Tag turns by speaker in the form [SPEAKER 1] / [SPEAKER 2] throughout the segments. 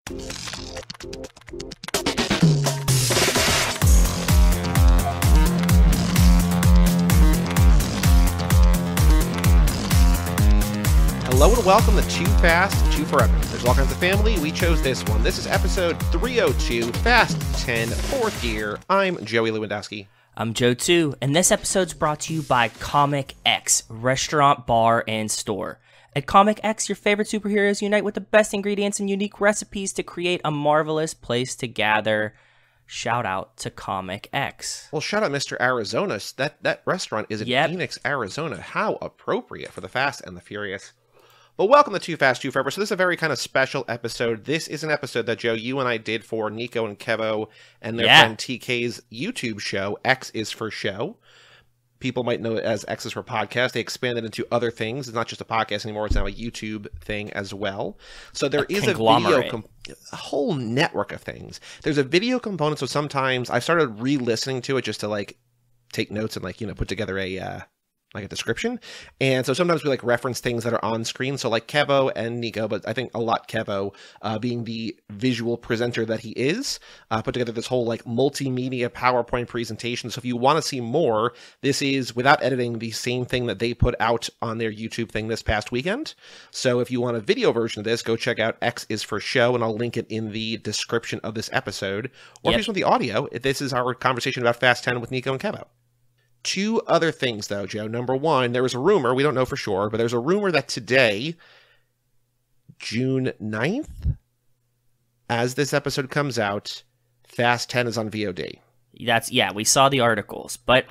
[SPEAKER 1] Hello and welcome to Too Fast, Too Forever. There's all kinds of family. We chose this one. This is episode 302, Fast 10, 4th year. I'm Joey Lewandowski.
[SPEAKER 2] I'm Joe too, and this episode's brought to you by Comic X, restaurant, bar, and store. At Comic X, your favorite superheroes unite with the best ingredients and unique recipes to create a marvelous place to gather. Shout out to Comic X.
[SPEAKER 1] Well, shout out Mr. Arizona. That restaurant is in Phoenix, Arizona. How appropriate for the Fast and the Furious. But welcome to Too Fast, Too Forever. So this is a very kind of special episode. This is an episode that, Joe, you and I did for Nico and Kevo and their friend TK's YouTube show, X is for Show. People might know it as X is for Podcast. They expanded into other things. It's not just a podcast anymore. It's now a YouTube thing as well. So there is a video, a whole network of things. There's a video component. So sometimes I started re-listening to it just to like take notes and like, you know, put together a description. And so sometimes we like reference things that are on screen. So like Kevo and Nico, but I think a lot Kevo being the visual presenter that he is, put together this whole like multimedia PowerPoint presentation. So if you want to see more, this is without editing the same thing that they put out on their YouTube thing this past weekend. So if you want a video version of this, go check out X is for Show, and I'll link it in the description of this episode. Or if you just want the audio, this is our conversation about Fast 10 with Nico and Kevo. Two other things, though, Joe. Number one, there was a rumor, we don't know for sure, but there's a rumor that today, June 9th, as this episode comes out, Fast 10 is on VOD.
[SPEAKER 2] We saw the articles, but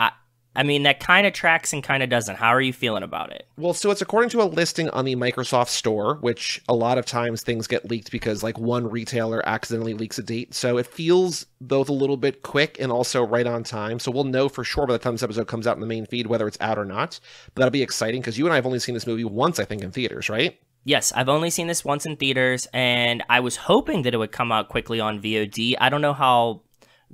[SPEAKER 2] I mean, that kind of tracks and kind of doesn't. How are you feeling about it?
[SPEAKER 1] Well, so it's according to a listing on the Microsoft Store, which a lot of times things get leaked because like one retailer accidentally leaks a date. So it feels both a little bit quick and also right on time. So we'll know for sure by the time this episode comes out in the main feed whether it's out or not. But that'll be exciting because you and I have only seen this movie once, I think, in theaters, right?
[SPEAKER 2] Yes, I've only seen this once in theaters, and I was hoping that it would come out quickly on VOD. I don't know how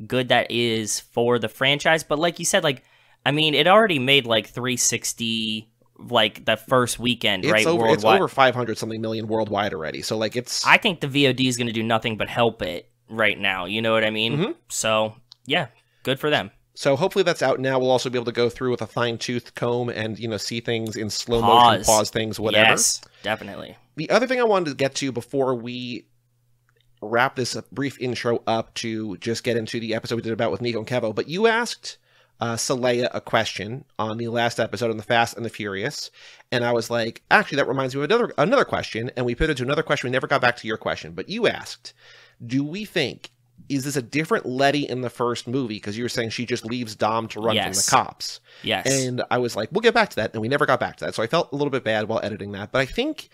[SPEAKER 2] good that is for the franchise, but like you said, like, I mean, it already made like 360 like the first weekend, right?
[SPEAKER 1] Worldwide. It's over 500 something million worldwide already. So like
[SPEAKER 2] I think the VOD is going to do nothing but help it right now. You know what I mean? Mm-hmm. So yeah, good for them.
[SPEAKER 1] So hopefully that's out now. We'll also be able to go through with a fine-tooth comb and, you know, see things in slow motion, pause things, whatever.
[SPEAKER 2] Yes, definitely.
[SPEAKER 1] The other thing I wanted to get to before we wrap this brief intro up to just get into the episode we did about with Nico and Kevo, but you asked Saleya a question on the last episode on the Fast and the Furious, and I was like, actually, that reminds me of another question, and we pivoted to another question. We never got back to your question, but you asked, do we think, is this a different Letty in the first movie? Because you were saying she just leaves Dom to run from the cops.
[SPEAKER 2] Yes.
[SPEAKER 1] And I was like, we'll get back to that. And we never got back to that. So I felt a little bit bad while editing that. But I think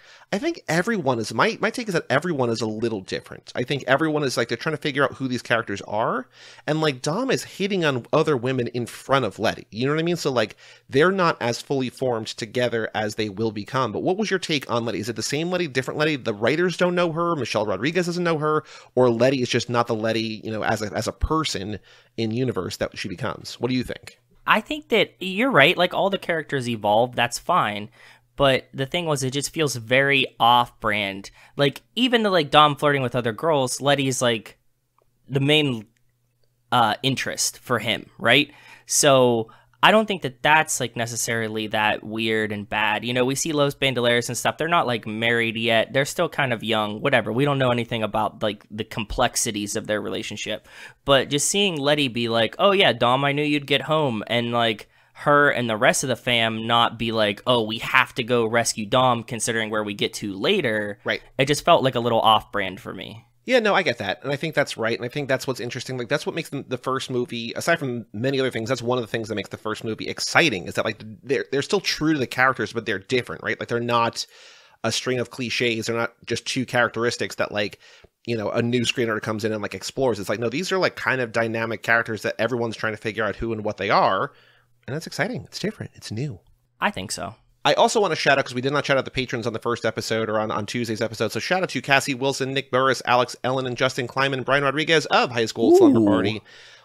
[SPEAKER 1] everyone is, my take is that everyone is a little different. I think everyone is like, they're trying to figure out who these characters are. And like Dom is hitting on other women in front of Letty. You know what I mean? So like, they're not as fully formed together as they will become. But what was your take on Letty? Is it the same Letty, different Letty? The writers don't know her. Michelle Rodriguez doesn't know her. Or Letty is just not the Letty, you know, as a person in universe that she becomes. What do you think?
[SPEAKER 2] I think that you're right. Like, all the characters evolve. That's fine. But the thing was, it just feels very off-brand. Like, even the, like, Dom flirting with other girls, Letty's, like, the main interest for him, right? So I don't think that that's, like, necessarily that weird and bad. You know, we see Los Bandoleros and stuff. They're not, like, married yet. They're still kind of young, whatever. We don't know anything about, like, the complexities of their relationship. But just seeing Letty be like, oh, yeah, Dom, I knew you'd get home. And, like, her and the rest of the fam not be like, oh, we have to go rescue Dom considering where we get to later.
[SPEAKER 1] Right.
[SPEAKER 2] It just felt like a little off-brand for me.
[SPEAKER 1] Yeah, no, I get that. And I think that's right. And I think that's what's interesting. Like, that's what makes the first movie, aside from many other things, that's one of the things that makes the first movie exciting, is that, like, they're still true to the characters, but they're different, right? Like, they're not a string of cliches. They're not just two characteristics that, like, you know, a new screenwriter comes in and, like, explores. It's like, no, these are, like, kind of dynamic characters that everyone's trying to figure out who and what they are. And that's exciting. It's different. It's new.
[SPEAKER 2] I think so.
[SPEAKER 1] I also want to shout out, because we did not shout out the patrons on the first episode or on Tuesday's episode. So shout out to Cassie Wilson, Nick Burris, Alex Ellen, and Justin Kleiman, and Brian Rodriguez of High School Slumber Party.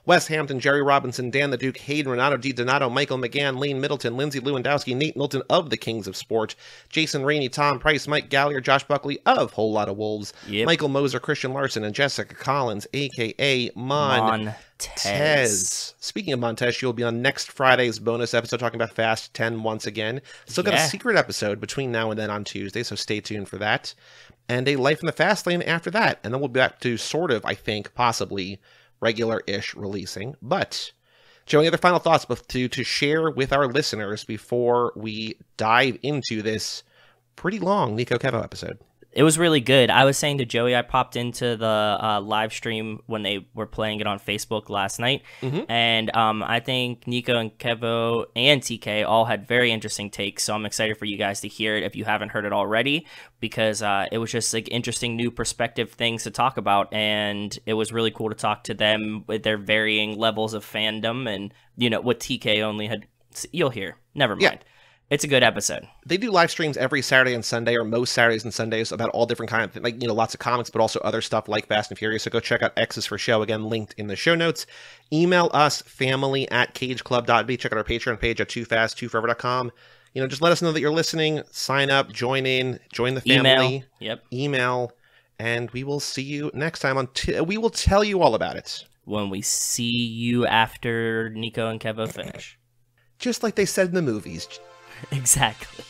[SPEAKER 1] Wes Hampton, Jerry Robinson, Dan the Duke, Hayden, Renato D. Donato, Michael McGann, Lane Middleton, Lindsay Lewandowski, Nate Milton of the Kings of Sport, Jason Rainey, Tom Price, Mike Gallier, Josh Buckley of Whole Lotta Wolves, Michael Moser, Christian Larson, and Jessica Collins, a.k.a. Montez. Speaking of Montez, she will be on next Friday's bonus episode talking about Fast 10 once again. Still got a secret episode between now and then on Tuesday, so stay tuned for that. And a Life in the Fast Lane after that. And then we'll be back to sort of, I think, possibly regular-ish releasing. But, Joe, any other final thoughts to share with our listeners before we dive into this pretty long Nico Kevo episode?
[SPEAKER 2] It was really good. I was saying to Joey, I popped into the live stream when they were playing it on Facebook last night, and I think Nico and Kevo and TK all had very interesting takes, so I'm excited for you guys to hear it if you haven't heard it already, because it was just like interesting new perspective things to talk about, and it was really cool to talk to them with their varying levels of fandom, and you know what TK only had. You'll hear. Never mind. Yeah. It's a good episode. They
[SPEAKER 1] do live streams every Saturday and Sunday, or most Saturdays and Sundays, about all different kinds of, like, you know, lots of comics, but also other stuff like Fast and Furious. So go check out X's for Show, again, linked in the show notes. Email us, family@cageclub.b. Check out our Patreon page at toofast2forever.com. You know, just let us know that you're listening. Sign up, join in, join the family. Email. And we will see you next time. We will tell you all about it.
[SPEAKER 2] When we see you after Nico and Kevo finish.
[SPEAKER 1] Just like they said in the movies.
[SPEAKER 2] Exactly.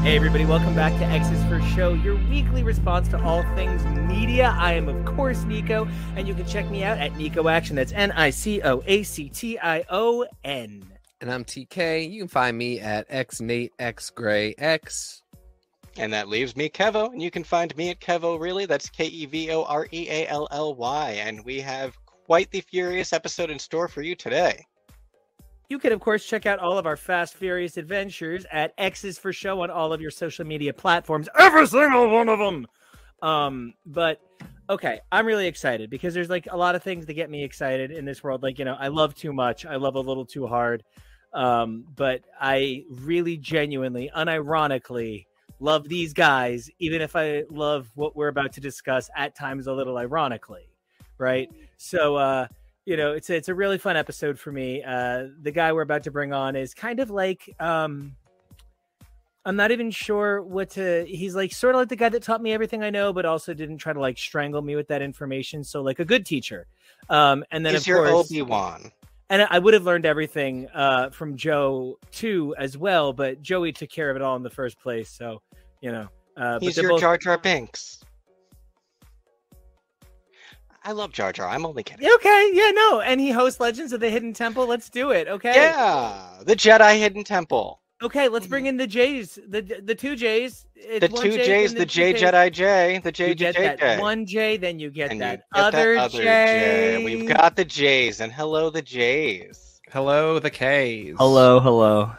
[SPEAKER 3] Hey everybody, welcome back to X's for Show, your weekly response to all things media. I am, of course, Nico, and you can check me out at Nico Action. That's NicoAction.
[SPEAKER 4] And I'm TK. You can find me at XNateXGrayX.
[SPEAKER 5] And that leaves me, Kevo, and you can find me at Kevo Really. That's KevoReally. And we have quite the furious episode in store for you today.
[SPEAKER 3] You can, of course, check out all of our Fast Furious adventures at X's for Show on all of your social media platforms. Every single one of them! But, okay, I'm really excited because there's, like, a lot of things that get me excited in this world. Like, you know, I love too much. I love a little too hard. But I really genuinely, unironically love these guys, even if I love what we're about to discuss at times a little ironically, right? So, you know, it's a really fun episode for me. The guy we're about to bring on is kind of like, I'm not even sure what to, he's like sort of like the guy that taught me everything I know, but also didn't try to like strangle me with that information. So like a good teacher. And then
[SPEAKER 5] he's your Obi-Wan.
[SPEAKER 3] And I would have learned everything from Joe too as well, but Joey took care of it all in the first place. So, you know,
[SPEAKER 5] he's your Jar Jar Binks. I love Jar Jar. I'm only kidding.
[SPEAKER 3] Okay, yeah, no. And he hosts Legends of the Hidden Temple. Let's do it, okay?
[SPEAKER 5] Yeah, the Jedi Hidden Temple.
[SPEAKER 3] Okay, let's bring in the J's, the two J's.
[SPEAKER 5] The two J's, the J Jedi J, the J J J.
[SPEAKER 3] One J, then you get that
[SPEAKER 5] other
[SPEAKER 3] J.
[SPEAKER 5] We've got the J's, and hello the J's.
[SPEAKER 1] Hello the K's.
[SPEAKER 2] Hello.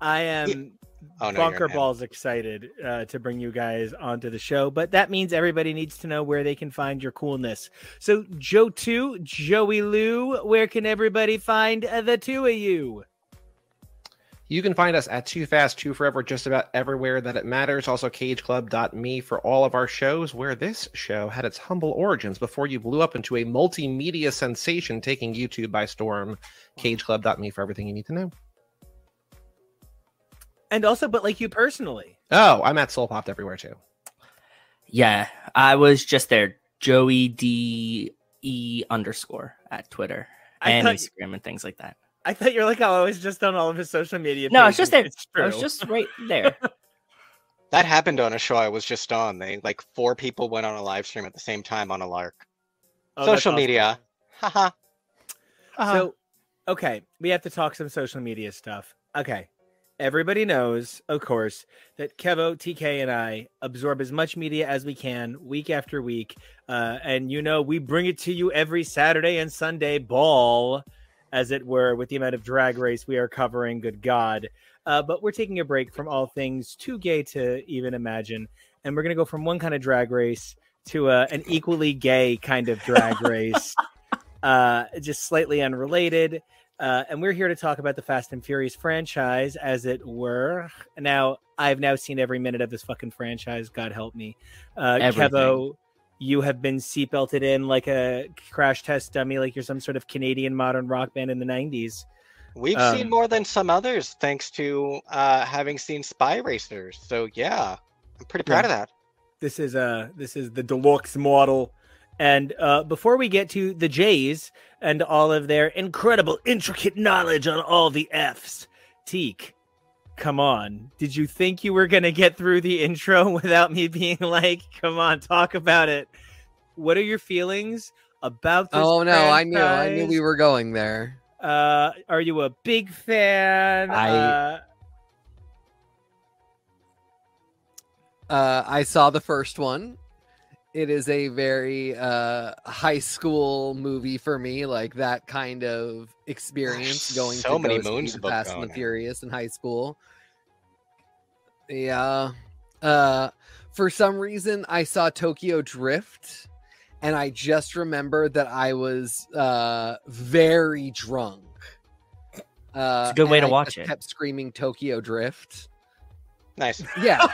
[SPEAKER 3] I am bunker balls excited to bring you guys onto the show, but that means everybody needs to know where they can find your coolness. So Joey Lou, where can everybody find the two of you?
[SPEAKER 1] You can find us at Too Fast, Too Forever, just about everywhere that it matters. Also, cageclub.me for all of our shows, where this show had its humble origins before you blew up into a multimedia sensation taking YouTube by storm. Cageclub.me for everything you need to know.
[SPEAKER 3] And also, but like you personally.
[SPEAKER 1] Oh, I'm at Soul Popped everywhere too.
[SPEAKER 2] Yeah, I was just there. Joey DE _ at Twitter and Instagram and things like that.
[SPEAKER 3] I thought you were like, I was just on all of his social media pages.
[SPEAKER 2] No, it's just there. I was just right there.
[SPEAKER 5] That happened on a show I was just on. They like 4 people went on a live stream at the same time on a lark. Social media. Haha.
[SPEAKER 3] So, okay, we have to talk some social media stuff. Okay. Everybody knows, of course, that Kevo, TK, and I absorb as much media as we can week after week. And, you know, we bring it to you every Saturday and Sunday ball. as it were, with the amount of Drag Race we are covering. Good God. But we're taking a break from all things too gay to even imagine. And we're going to go from one kind of Drag Race to an equally gay kind of Drag Race, just slightly unrelated. And we're here to talk about the Fast and Furious franchise, as it were. Now, I've now seen every minute of this fucking franchise. God help me. Kevo, you have been seatbelted in like a crash test dummy, like you're some sort of Canadian modern rock band in the 90s.
[SPEAKER 5] We've seen more than some others, thanks to having seen Spy Racers. So yeah, I'm pretty proud of that.
[SPEAKER 3] This is the deluxe model. And before we get to the J's and all of their incredible, intricate knowledge on all the F's, Teak, come on. Did you think you were going to get through the intro without me being like, come on, talk about it? What are your feelings about this
[SPEAKER 4] Oh, no,
[SPEAKER 3] franchise?
[SPEAKER 4] I knew we were going there.
[SPEAKER 3] Are you a big fan?
[SPEAKER 4] I saw the first one. It is a very high school movie for me, like that kind of experience going
[SPEAKER 5] so
[SPEAKER 4] to
[SPEAKER 5] many
[SPEAKER 4] go
[SPEAKER 5] moons
[SPEAKER 4] see
[SPEAKER 5] of
[SPEAKER 4] the Fast
[SPEAKER 5] going
[SPEAKER 4] and the
[SPEAKER 5] in.
[SPEAKER 4] Furious in high school. Yeah. For some reason, I saw Tokyo Drift, and I just remembered that I was very drunk.
[SPEAKER 2] It's a good way to watch it.
[SPEAKER 4] Kept screaming Tokyo Drift.
[SPEAKER 5] Nice.
[SPEAKER 4] Yeah.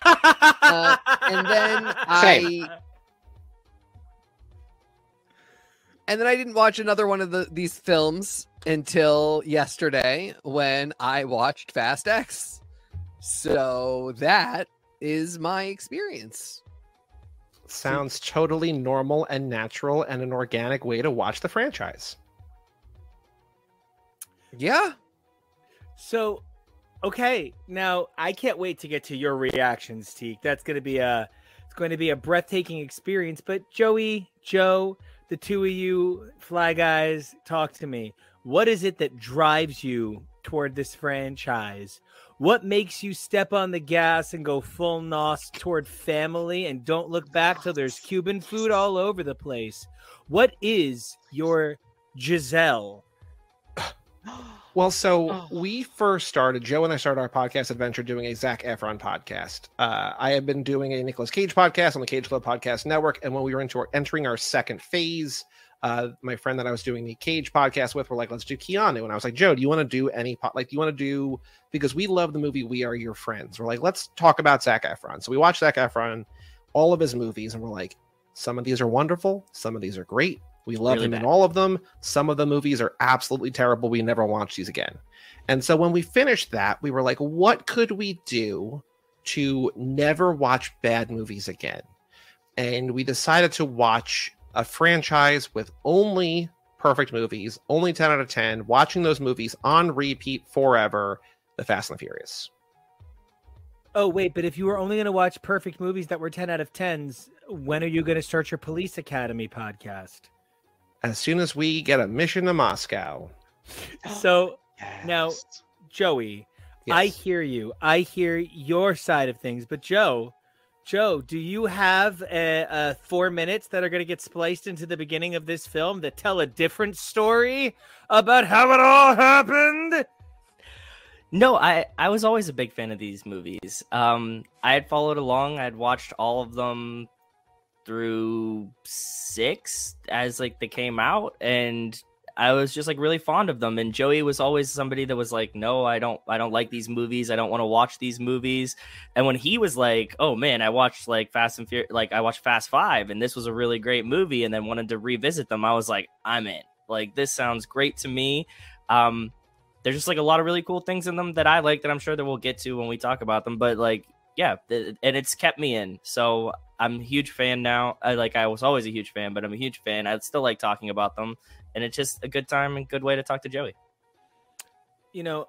[SPEAKER 4] And then I didn't watch another one of these films until yesterday when I watched Fast X. So that is my experience.
[SPEAKER 1] Sounds totally normal and natural and an organic way to watch the franchise.
[SPEAKER 4] Yeah.
[SPEAKER 3] So, okay, now I can't wait to get to your reactions, Teak. That's going to be a breathtaking experience. But Joey, Joe, the two of you fly guys, talk to me. What is it that drives you toward this franchise? What makes you step on the gas and go full nos toward family and don't look back till there's Cuban food all over the place? What is your Giselle?
[SPEAKER 1] Well, so we first started, Joe and I started our podcast adventure doing a Zac Efron podcast. I have been doing a Nicolas Cage podcast on the Cage Club Podcast Network. And when we were entering our second phase, my friend that I was doing the Cage podcast with were like, let's do Keanu. And I was like, Joe, do you want to do because we love the movie We Are Your Friends. We're like, let's talk about Zac Efron. So we watched Zac Efron, all of his movies, and we're like, some of these are wonderful. Some of these are great. We love him in all of them. Some of the movies are absolutely terrible. We never watch these again. And so when we finished that, we were like, what could we do to never watch bad movies again? And we decided to watch a franchise with only perfect movies, only 10 out of 10, watching those movies on repeat forever, The Fast and the Furious.
[SPEAKER 3] Oh, wait, but if you were only going to watch perfect movies that were 10 out of 10s, when are you going to start your Police Academy podcast?
[SPEAKER 1] As soon as we get a mission to Moscow.
[SPEAKER 3] So now, Joey,
[SPEAKER 1] Yes.
[SPEAKER 3] I hear you. I hear your side of things. But Joe, do you have 4 minutes that are going to get spliced into the beginning of this film that tell a different story about how it all happened?
[SPEAKER 2] No, I was always a big fan of these movies. I had followed along. I'd watched all of them through 6 as like they came out, and I was just like really fond of them. And Joey was always somebody that was like, no, I don't like these movies. I don't want to watch these movies. And when he was like, oh man, I watched like Fast and Furious, like I watched Fast 5 and this was a really great movie, and then wanted to revisit them, I was like, I'm in. Like, this sounds great to me. There's just like a lot of really cool things in them that I like that I'm sure that we'll get to when we talk about them. But like, yeah, and it's kept me in. So I'm a huge fan now. I was always a huge fan, but I'm a huge fan. I still like talking about them. And it's just a good time and good way to talk to Joey.
[SPEAKER 3] You know,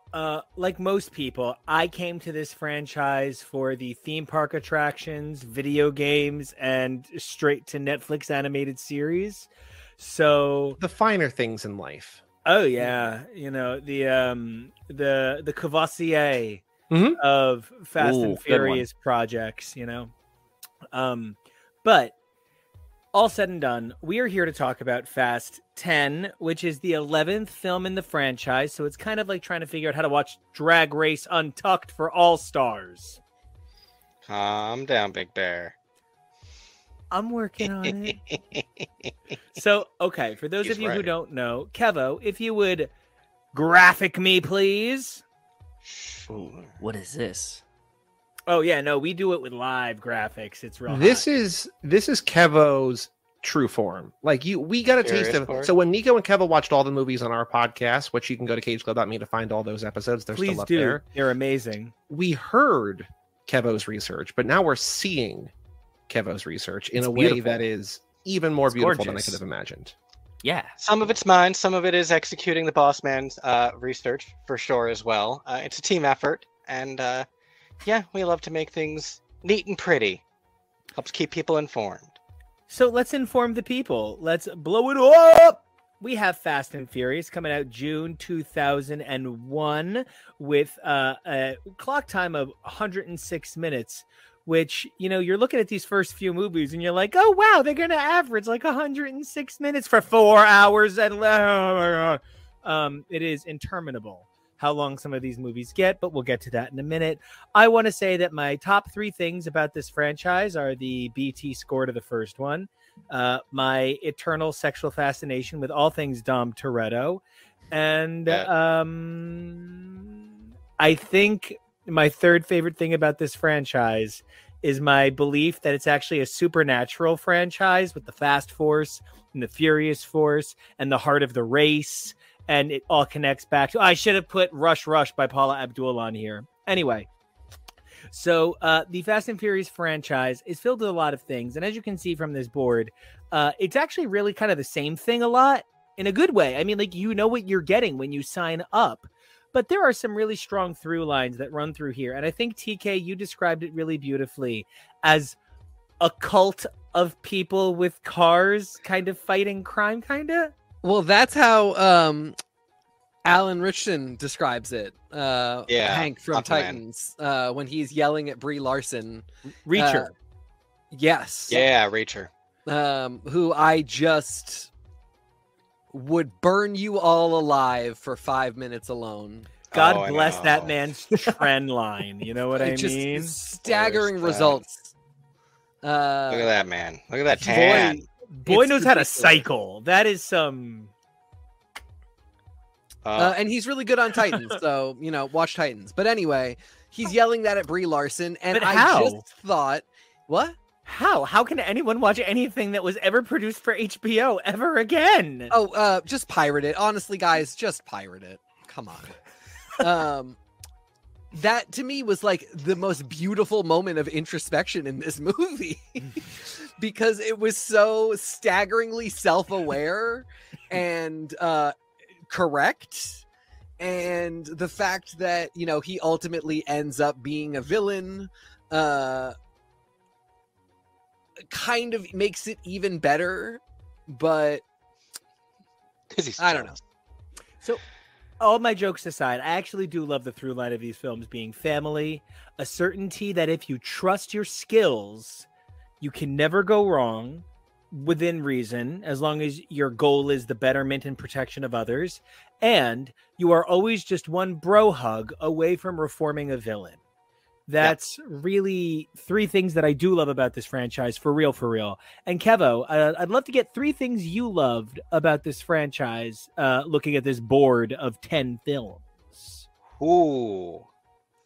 [SPEAKER 3] like most people, I came to this franchise for the theme park attractions, video games, and straight to Netflix animated series. So
[SPEAKER 1] the finer things in life.
[SPEAKER 3] Oh yeah, you know, the Cavassier of Fast and Furious projects, you know. But all said and done, we are here to talk about Fast 10, which is the 11th film in the franchise. So it's kind of like trying to figure out how to watch Drag Race Untucked for All Stars.
[SPEAKER 5] Calm down, Big Bear.
[SPEAKER 3] I'm working on it. So, okay, for those of you who don't know, Kevo, if you would graphic me, please.
[SPEAKER 2] Ooh, what is this?
[SPEAKER 3] Oh yeah, no, we do it with live graphics. It's real.
[SPEAKER 1] This is Kevo's true form. Like we got a taste of. So when Nico and Kevo watched all the movies on our podcast, which you can go to cageclub.me to find all those episodes. They're still up there.
[SPEAKER 3] They're amazing.
[SPEAKER 1] We heard Kevo's research, but now we're seeing Kevo's research in a way that is even more beautiful than I could have imagined.
[SPEAKER 2] Yeah.
[SPEAKER 5] Some of it's mine. Some of it is executing the boss man's research for sure as well. It's a team effort, and yeah, we love to make things neat and pretty. Helps keep people informed.
[SPEAKER 3] So let's inform the people. Let's blow it up. We have Fast and Furious coming out June 2001 with a clock time of 106 minutes, which, you know, you're looking at these first few movies and you're like, oh, wow, they're going to average like 106 minutes for 4 hours. And it is interminable how long some of these movies get, but we'll get to that in a minute. I want to say that my top 3 things about this franchise are the BT score to the first one, my eternal sexual fascination with all things Dom Toretto, and I think my third favorite thing about this franchise is my belief that it's actually a supernatural franchise with the Fast Force and the Furious Force and the heart of the race. And it all connects back to... I should have put Rush Rush by Paula Abdul on here. Anyway, so the Fast and Furious franchise is filled with a lot of things. And as you can see from this board, it's actually really kind of the same thing a lot in a good way. I mean, like, you know what you're getting when you sign up. But there are some really strong through lines that run through here. And I think, TK, you described it really beautifully as a cult of people with cars kind of fighting crime, kind of.
[SPEAKER 4] Well, that's how Alan Richardson describes it. Hank from Titans, when he's yelling at Brie Larson.
[SPEAKER 3] Reacher.
[SPEAKER 4] Yes.
[SPEAKER 5] Yeah, Reacher.
[SPEAKER 4] Who I just would burn you all alive for 5 minutes alone.
[SPEAKER 3] God bless that man's trend line. You know what I mean?
[SPEAKER 4] Staggering results.
[SPEAKER 5] Look at that man. Look at that tan.
[SPEAKER 3] Boy knows how to cycle. That is some...
[SPEAKER 4] and he's really good on Titans, so, you know, watch Titans. But anyway, he's yelling that at Brie Larson, and I just thought... What?
[SPEAKER 3] How? How can anyone watch anything that was ever produced for HBO ever again?
[SPEAKER 4] Oh, just pirate it. Honestly, guys, just pirate it. Come on. That, to me, was, like, the most beautiful moment of introspection in this movie. Because it was so staggeringly self-aware and correct. And the fact that, you know, he ultimately ends up being a villain kind of makes it even better. But I don't know.
[SPEAKER 3] So, all my jokes aside, I actually do love the through line of these films being family, a certainty that if you trust your skills, you can never go wrong within reason, as long as your goal is the betterment and protection of others. And you are always just one bro hug away from reforming a villain. That's really 3 things that I do love about this franchise, for real, for real. And Kevo, I'd love to get 3 things you loved about this franchise, looking at this board of 10 films.
[SPEAKER 5] Ooh,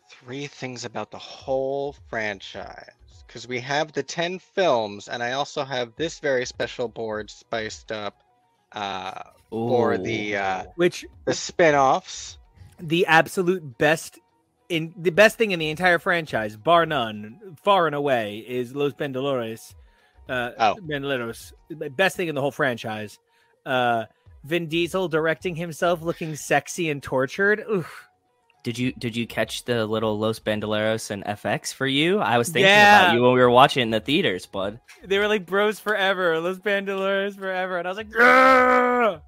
[SPEAKER 5] 3 things about the whole franchise. Because we have the 10 films, and I also have this very special board spiced up for the spin-offs.
[SPEAKER 3] The absolute best the best thing in the entire franchise, bar none, far and away, is Los Bandoleros. Bandoleros, the best thing in the whole franchise. Vin Diesel directing himself, looking sexy and tortured. Oof.
[SPEAKER 2] Did you catch the little Los Bandoleros and FX for you? I was thinking about you when we were watching it in the theaters, bud.
[SPEAKER 3] They were like bros forever, Los Bandoleros forever, and I was like, Grr!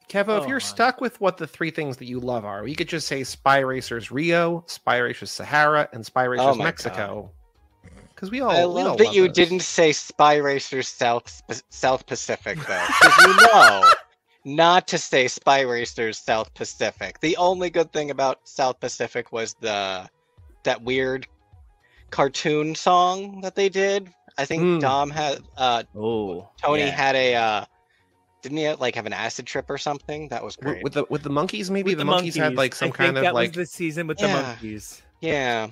[SPEAKER 1] Kevo, if you're stuck with what the 3 things that you love are, you could just say Spy Racers Rio, Spy Racers Sahara, and Spy Racers Mexico. Because we all.
[SPEAKER 5] I
[SPEAKER 1] we all
[SPEAKER 5] love that you
[SPEAKER 1] those.
[SPEAKER 5] didn't say Spy Racers South Pacific though, because you know not to say Spy Racers South Pacific. The only good thing about South Pacific was that weird cartoon song that they did. I think Dom had Tony had a didn't he like have an acid trip or something? That was great.
[SPEAKER 1] With the monkeys, maybe
[SPEAKER 3] With
[SPEAKER 1] the monkeys had like some kind of
[SPEAKER 3] that
[SPEAKER 1] like
[SPEAKER 3] was the season with the monkeys.
[SPEAKER 5] Yeah.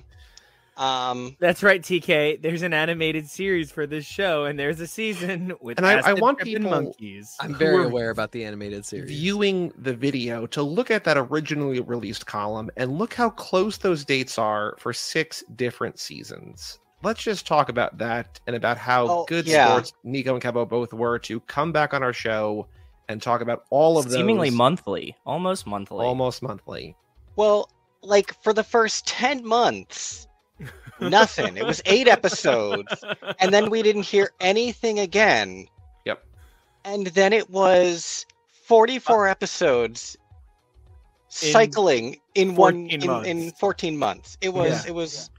[SPEAKER 3] That's right, TK. There's an animated series for this show, and there's a season with.
[SPEAKER 1] And I want
[SPEAKER 3] trip
[SPEAKER 1] people.
[SPEAKER 3] and monkeys.
[SPEAKER 4] I'm very aware about the animated series.
[SPEAKER 1] Viewing the video to look at that originally released column and look how close those dates are for 6 different seasons. Let's just talk about that and about how good sports Nico and Kevo both were to come back on our show and talk about all of those.
[SPEAKER 2] Seemingly monthly. Almost monthly.
[SPEAKER 5] Well, like for the first 10 months, nothing. It was 8 episodes, and then we didn't hear anything again.
[SPEAKER 1] Yep.
[SPEAKER 5] And then it was 44 episodes cycling in 14 months. It was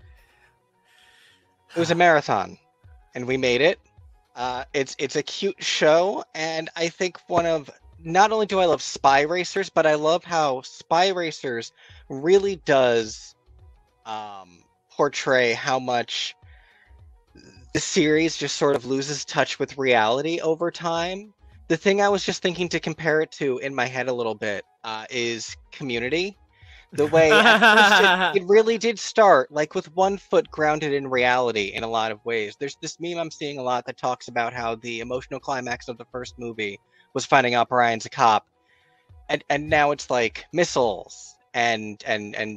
[SPEAKER 5] a marathon, and we made it. It's a cute show, and I think not only do I love Spy Racers, but I love how Spy Racers really does portray how much the series just sort of loses touch with reality over time. The thing I was just thinking to compare it to in my head a little bit is Community. The way at first it really did start like with one foot grounded in reality in a lot of ways. There's this meme I'm seeing a lot that talks about how the emotional climax of the first movie was finding out Brian's a cop, and now it's like missiles and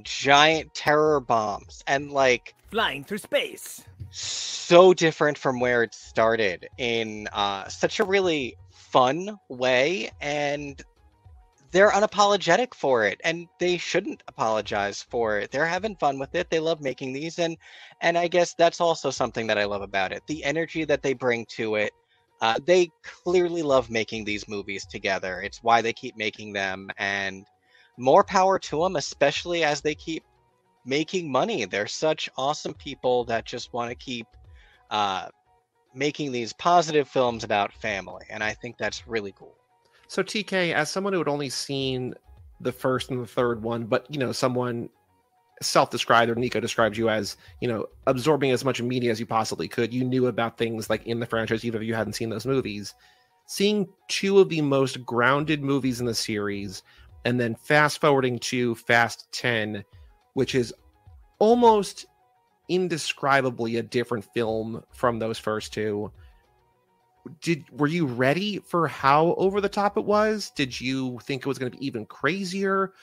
[SPEAKER 5] giant terror bombs and like
[SPEAKER 3] flying through space.
[SPEAKER 5] So different from where it started in such a really fun way, and they're unapologetic for it, and they shouldn't apologize for it. They're having fun with it. They love making these, and I guess that's also something that I love about it. The energy that they bring to it. They clearly love making these movies together. It's why they keep making them, and more power to them, especially as they keep making money. They're such awesome people that just want to keep making these positive films about family, and I think that's really cool.
[SPEAKER 1] So TK, as someone who had only seen the first and the third one, but someone self-described, or Nico described you as, absorbing as much media as you possibly could. You knew about things like in the franchise, even if you hadn't seen those movies. Seeing 2 of the most grounded movies in the series, and then fast forwarding to Fast 10, which is almost indescribably a different film from those first 2. Were you ready for how over the top it was? Did you think it was going to be even crazier?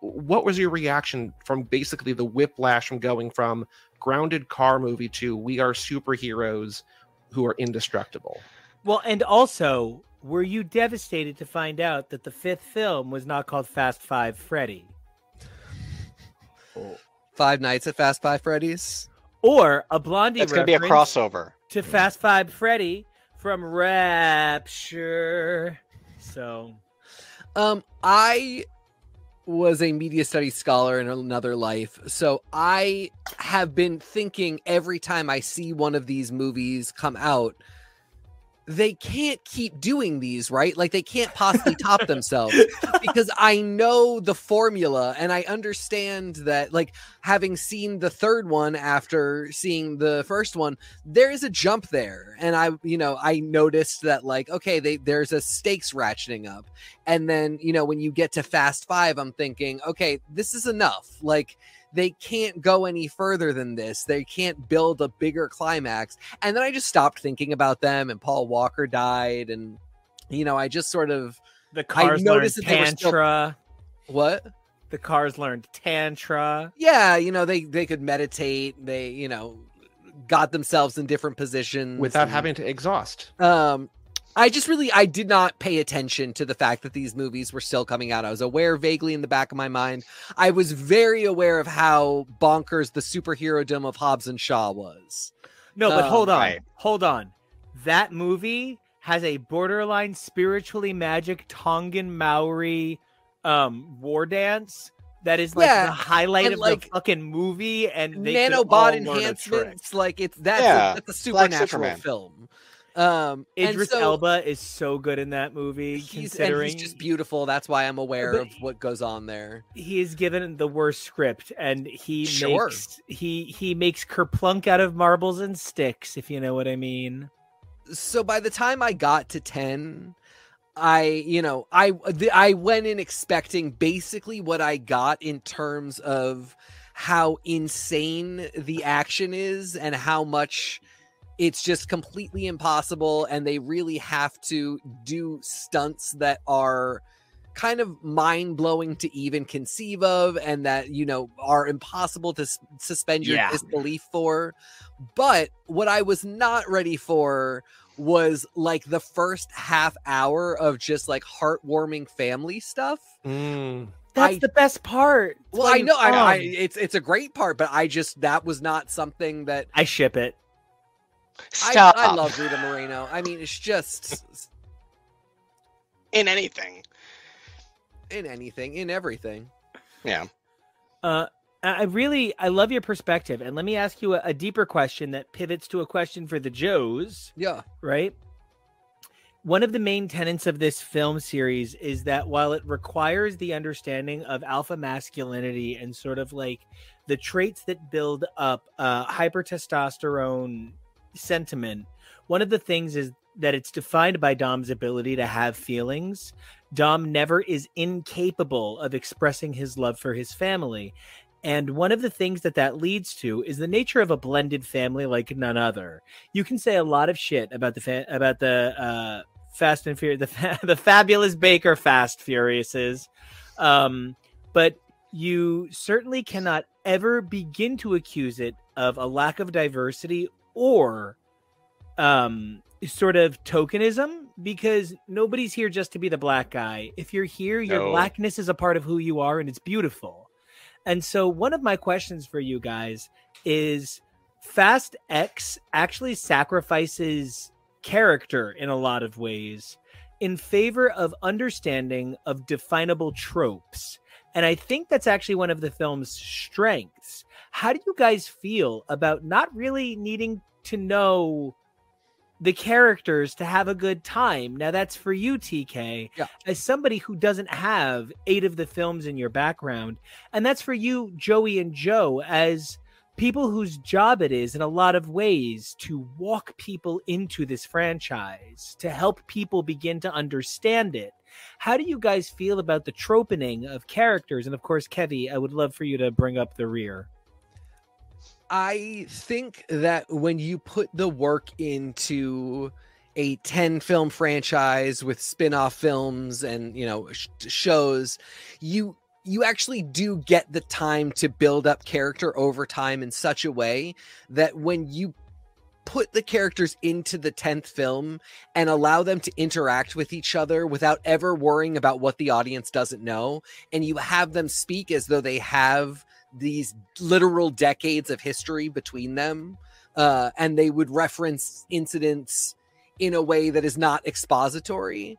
[SPEAKER 1] What was your reaction from basically the whiplash from going from grounded car movie to we are superheroes who are indestructible?
[SPEAKER 3] Well, and also, were you devastated to find out that the 5th film was not called Fast 5 Freddy?
[SPEAKER 4] Five Nights at Fast 5 Freddy's?
[SPEAKER 3] Or a Blondie
[SPEAKER 5] It's going to be a crossover.
[SPEAKER 3] To Fast 5 Freddy from Rapture. So,
[SPEAKER 4] I was a media studies scholar in another life, so I have been thinking every time I see one of these movies come out, they can't keep doing these, right? Like they can't possibly top themselves, because I know the formula and I understand that, like, having seen the third one after seeing the first one, there is a jump there. And I noticed that, like, okay, there's a stakes ratcheting up. And then, when you get to Fast 5, I'm thinking, okay, this is enough. Like, they can't go any further than this. They can't build a bigger climax. And then I just stopped thinking about them, and Paul Walker died. And, I just sort of...
[SPEAKER 3] The cars learned Tantra.
[SPEAKER 4] What?
[SPEAKER 3] The cars learned Tantra.
[SPEAKER 4] Yeah, they could meditate. They, got themselves in different positions.
[SPEAKER 1] Without having to exhaust.
[SPEAKER 4] I did not pay attention to the fact that these movies were still coming out. I was aware vaguely in the back of my mind. I was very aware of how bonkers the superhero-dom of Hobbs and Shaw was.
[SPEAKER 3] No, but hold on. That movie has a borderline spiritually magic Tongan Maori war dance that is like
[SPEAKER 4] Yeah,
[SPEAKER 3] the highlight
[SPEAKER 4] and,
[SPEAKER 3] of
[SPEAKER 4] like,
[SPEAKER 3] the fucking movie, and they
[SPEAKER 4] nanobot
[SPEAKER 3] could all learn a
[SPEAKER 4] enhancements.
[SPEAKER 3] trick.
[SPEAKER 4] Like that's a
[SPEAKER 5] Black
[SPEAKER 4] supernatural
[SPEAKER 5] Superman.
[SPEAKER 4] film.
[SPEAKER 3] Idris
[SPEAKER 4] and so
[SPEAKER 3] Elba is so good in that movie.
[SPEAKER 4] he's
[SPEAKER 3] Considering
[SPEAKER 4] just beautiful. That's why I'm aware
[SPEAKER 3] But
[SPEAKER 4] of what goes on there.
[SPEAKER 3] he is given the worst script, and he
[SPEAKER 4] Sure.
[SPEAKER 3] makes he makes kerplunk out of marbles and sticks, if you know what I mean.
[SPEAKER 4] So by the time I got to 10, I went in expecting basically what I got in terms of how insane the action is and how much it's just completely impossible, and they really have to do stunts that are kind of mind-blowing to even conceive of, and that are impossible to suspend your disbelief for. But what I was not ready for was like the first half hour of just like heartwarming family stuff.
[SPEAKER 3] That's the best part.
[SPEAKER 4] Well, I know, it's a great part, but that was not something that
[SPEAKER 3] I ship it.
[SPEAKER 5] Stop.
[SPEAKER 4] I love Rita Moreno. I mean, it's just
[SPEAKER 5] in anything.
[SPEAKER 4] In everything.
[SPEAKER 5] Yeah.
[SPEAKER 3] I love your perspective, and let me ask you a deeper question that pivots to a question for the Joes.
[SPEAKER 4] Yeah.
[SPEAKER 3] Right? One of the main tenets of this film series is that while it requires the understanding of alpha masculinity and sort of like the traits that build up hypertestosterone sentiment, one of the things is that it's defined by Dom's ability to have feelings. Dom never is incapable of expressing his love for his family. And one of the things that leads to is the nature of a blended family like none other. You can say a lot of shit about the Fast and Furious, the fabulous Baker Fast Furiouses, but you certainly cannot ever begin to accuse it of a lack of diversity or sort of tokenism, because nobody's here just to be the black guy. If you're here, your blackness is a part of who you are, and it's beautiful. And so one of my questions for you guys is, Fast X actually sacrifices character in a lot of ways in favor of understanding of definable tropes. And I think that's actually one of the film's strengths. How do you guys feel about not really needing to know the characters to have a good time? Now that's for you, TK, as somebody who doesn't have 8 of the films in your background. And that's for you, Joey and Joe, as people whose job it is in a lot of ways to walk people into this franchise, to help people begin to understand it. How do you guys feel about the tropening of characters? And of course, Kevi, I would love for you to bring up the rear.
[SPEAKER 4] I think that when you put the work into a 10 film franchise with spin-off films and, shows, you actually do get the time to build up character over time in such a way that when you put the characters into the 10th film and allow them to interact with each other without ever worrying about what the audience doesn't know, and you have them speak as though they have these literal decades of history between them, and they would reference incidents in a way that is not expository,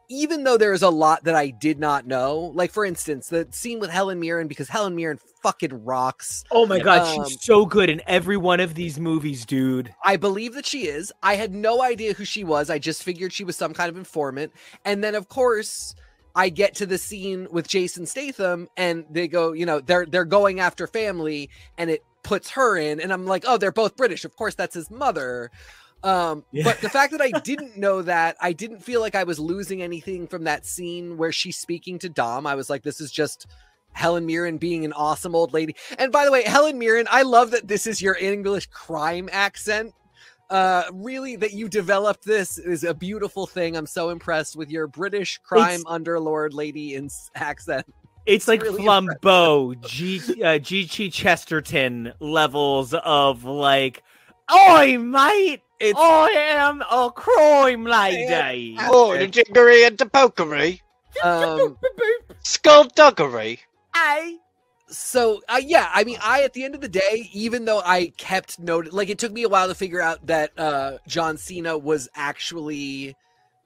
[SPEAKER 4] even though there is a lot that I did not know. Like, for instance, the scene with Helen Mirren, because Helen Mirren fucking rocks.
[SPEAKER 3] Oh my God, she's so good in every one of these movies, dude.
[SPEAKER 4] I believe that she is. I had no idea who she was. I just figured she was some kind of informant. And then, of course, I get to the scene with Jason Statham, and they go, they're going after family, and it puts her in, and I'm like, oh, they're both British. Of course, that's his mother. But the fact that I didn't know that, I didn't feel like I was losing anything from that scene where she's speaking to Dom. I was like, this is just Helen Mirren being an awesome old lady. And by the way, Helen Mirren, I love that this is your English crime accent. Really, that you developed this is a beautiful thing. I'm so impressed with your British crime underlord lady in accent.
[SPEAKER 3] It's like really Flambeau, G.G. Chesterton levels of like, oi, mate, I am a crime lady.
[SPEAKER 5] Oh, the jiggery and the pokery. Skullduggery.
[SPEAKER 3] Aye.
[SPEAKER 4] So, I mean, at the end of the day, even though I kept noting, like, it took me a while to figure out that John Cena was actually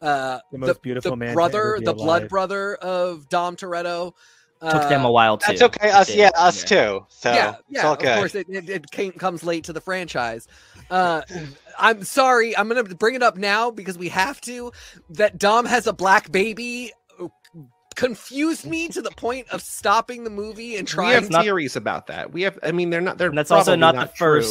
[SPEAKER 3] the most beautiful man,
[SPEAKER 4] the blood brother of Dom Toretto.
[SPEAKER 2] Took them a while too.
[SPEAKER 5] That's okay. Us too. So
[SPEAKER 4] yeah,
[SPEAKER 5] it's all good.
[SPEAKER 4] Of course, it comes late to the franchise. I'm sorry. I'm gonna bring it up now because we have to. That Dom has a black baby confused me to the point of stopping the movie and trying.
[SPEAKER 1] We have theories about that. We have. I mean, they're not. They're.
[SPEAKER 2] And that's also not the
[SPEAKER 1] true.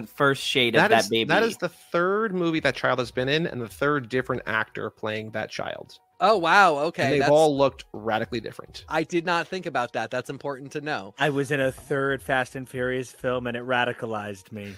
[SPEAKER 2] first shade of that baby.
[SPEAKER 1] That is the third movie that child has been in, and the third different actor playing that child.
[SPEAKER 4] Oh wow! Okay,
[SPEAKER 1] and they've all looked radically different.
[SPEAKER 4] I did not think about that. That's important to know.
[SPEAKER 3] I was in a third Fast and Furious film, and it radicalized me.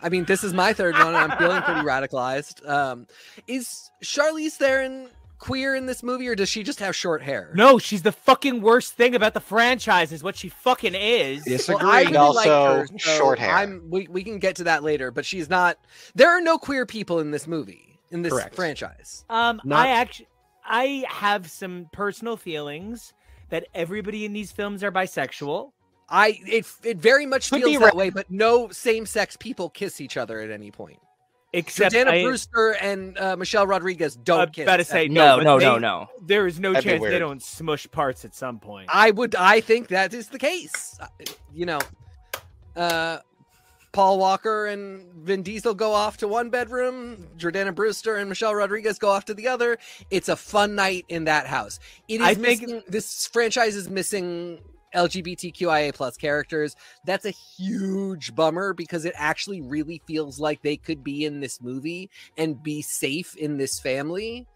[SPEAKER 4] I mean, this is my third one, and I'm feeling pretty radicalized. Is Charlize Theron queer in this movie, or does she just have short hair?
[SPEAKER 3] No, she's the fucking worst thing about the franchise is what she fucking is.
[SPEAKER 1] Disagree.
[SPEAKER 4] Well, I really
[SPEAKER 5] also
[SPEAKER 4] like her, so
[SPEAKER 5] short hair.
[SPEAKER 4] We can get to that later, but she's not. There are no queer people in this movie, in this franchise.
[SPEAKER 3] I have some personal feelings that everybody in these films are bisexual.
[SPEAKER 4] It very much feels that way, but no same-sex people kiss each other at any point.
[SPEAKER 3] Except
[SPEAKER 4] Jordana Brewster and Michelle Rodriguez don't kiss.
[SPEAKER 3] I better say
[SPEAKER 2] no.
[SPEAKER 3] There is no
[SPEAKER 5] That'd
[SPEAKER 3] chance they don't smush parts at some point.
[SPEAKER 4] I think that is the case. You know, Paul Walker and Vin Diesel go off to one bedroom. Jordana Brewster and Michelle Rodriguez go off to the other. It's a fun night in that house. This franchise is missing LGBTQIA plus characters. That's a huge bummer because it actually really feels like they could be in this movie and be safe in this family.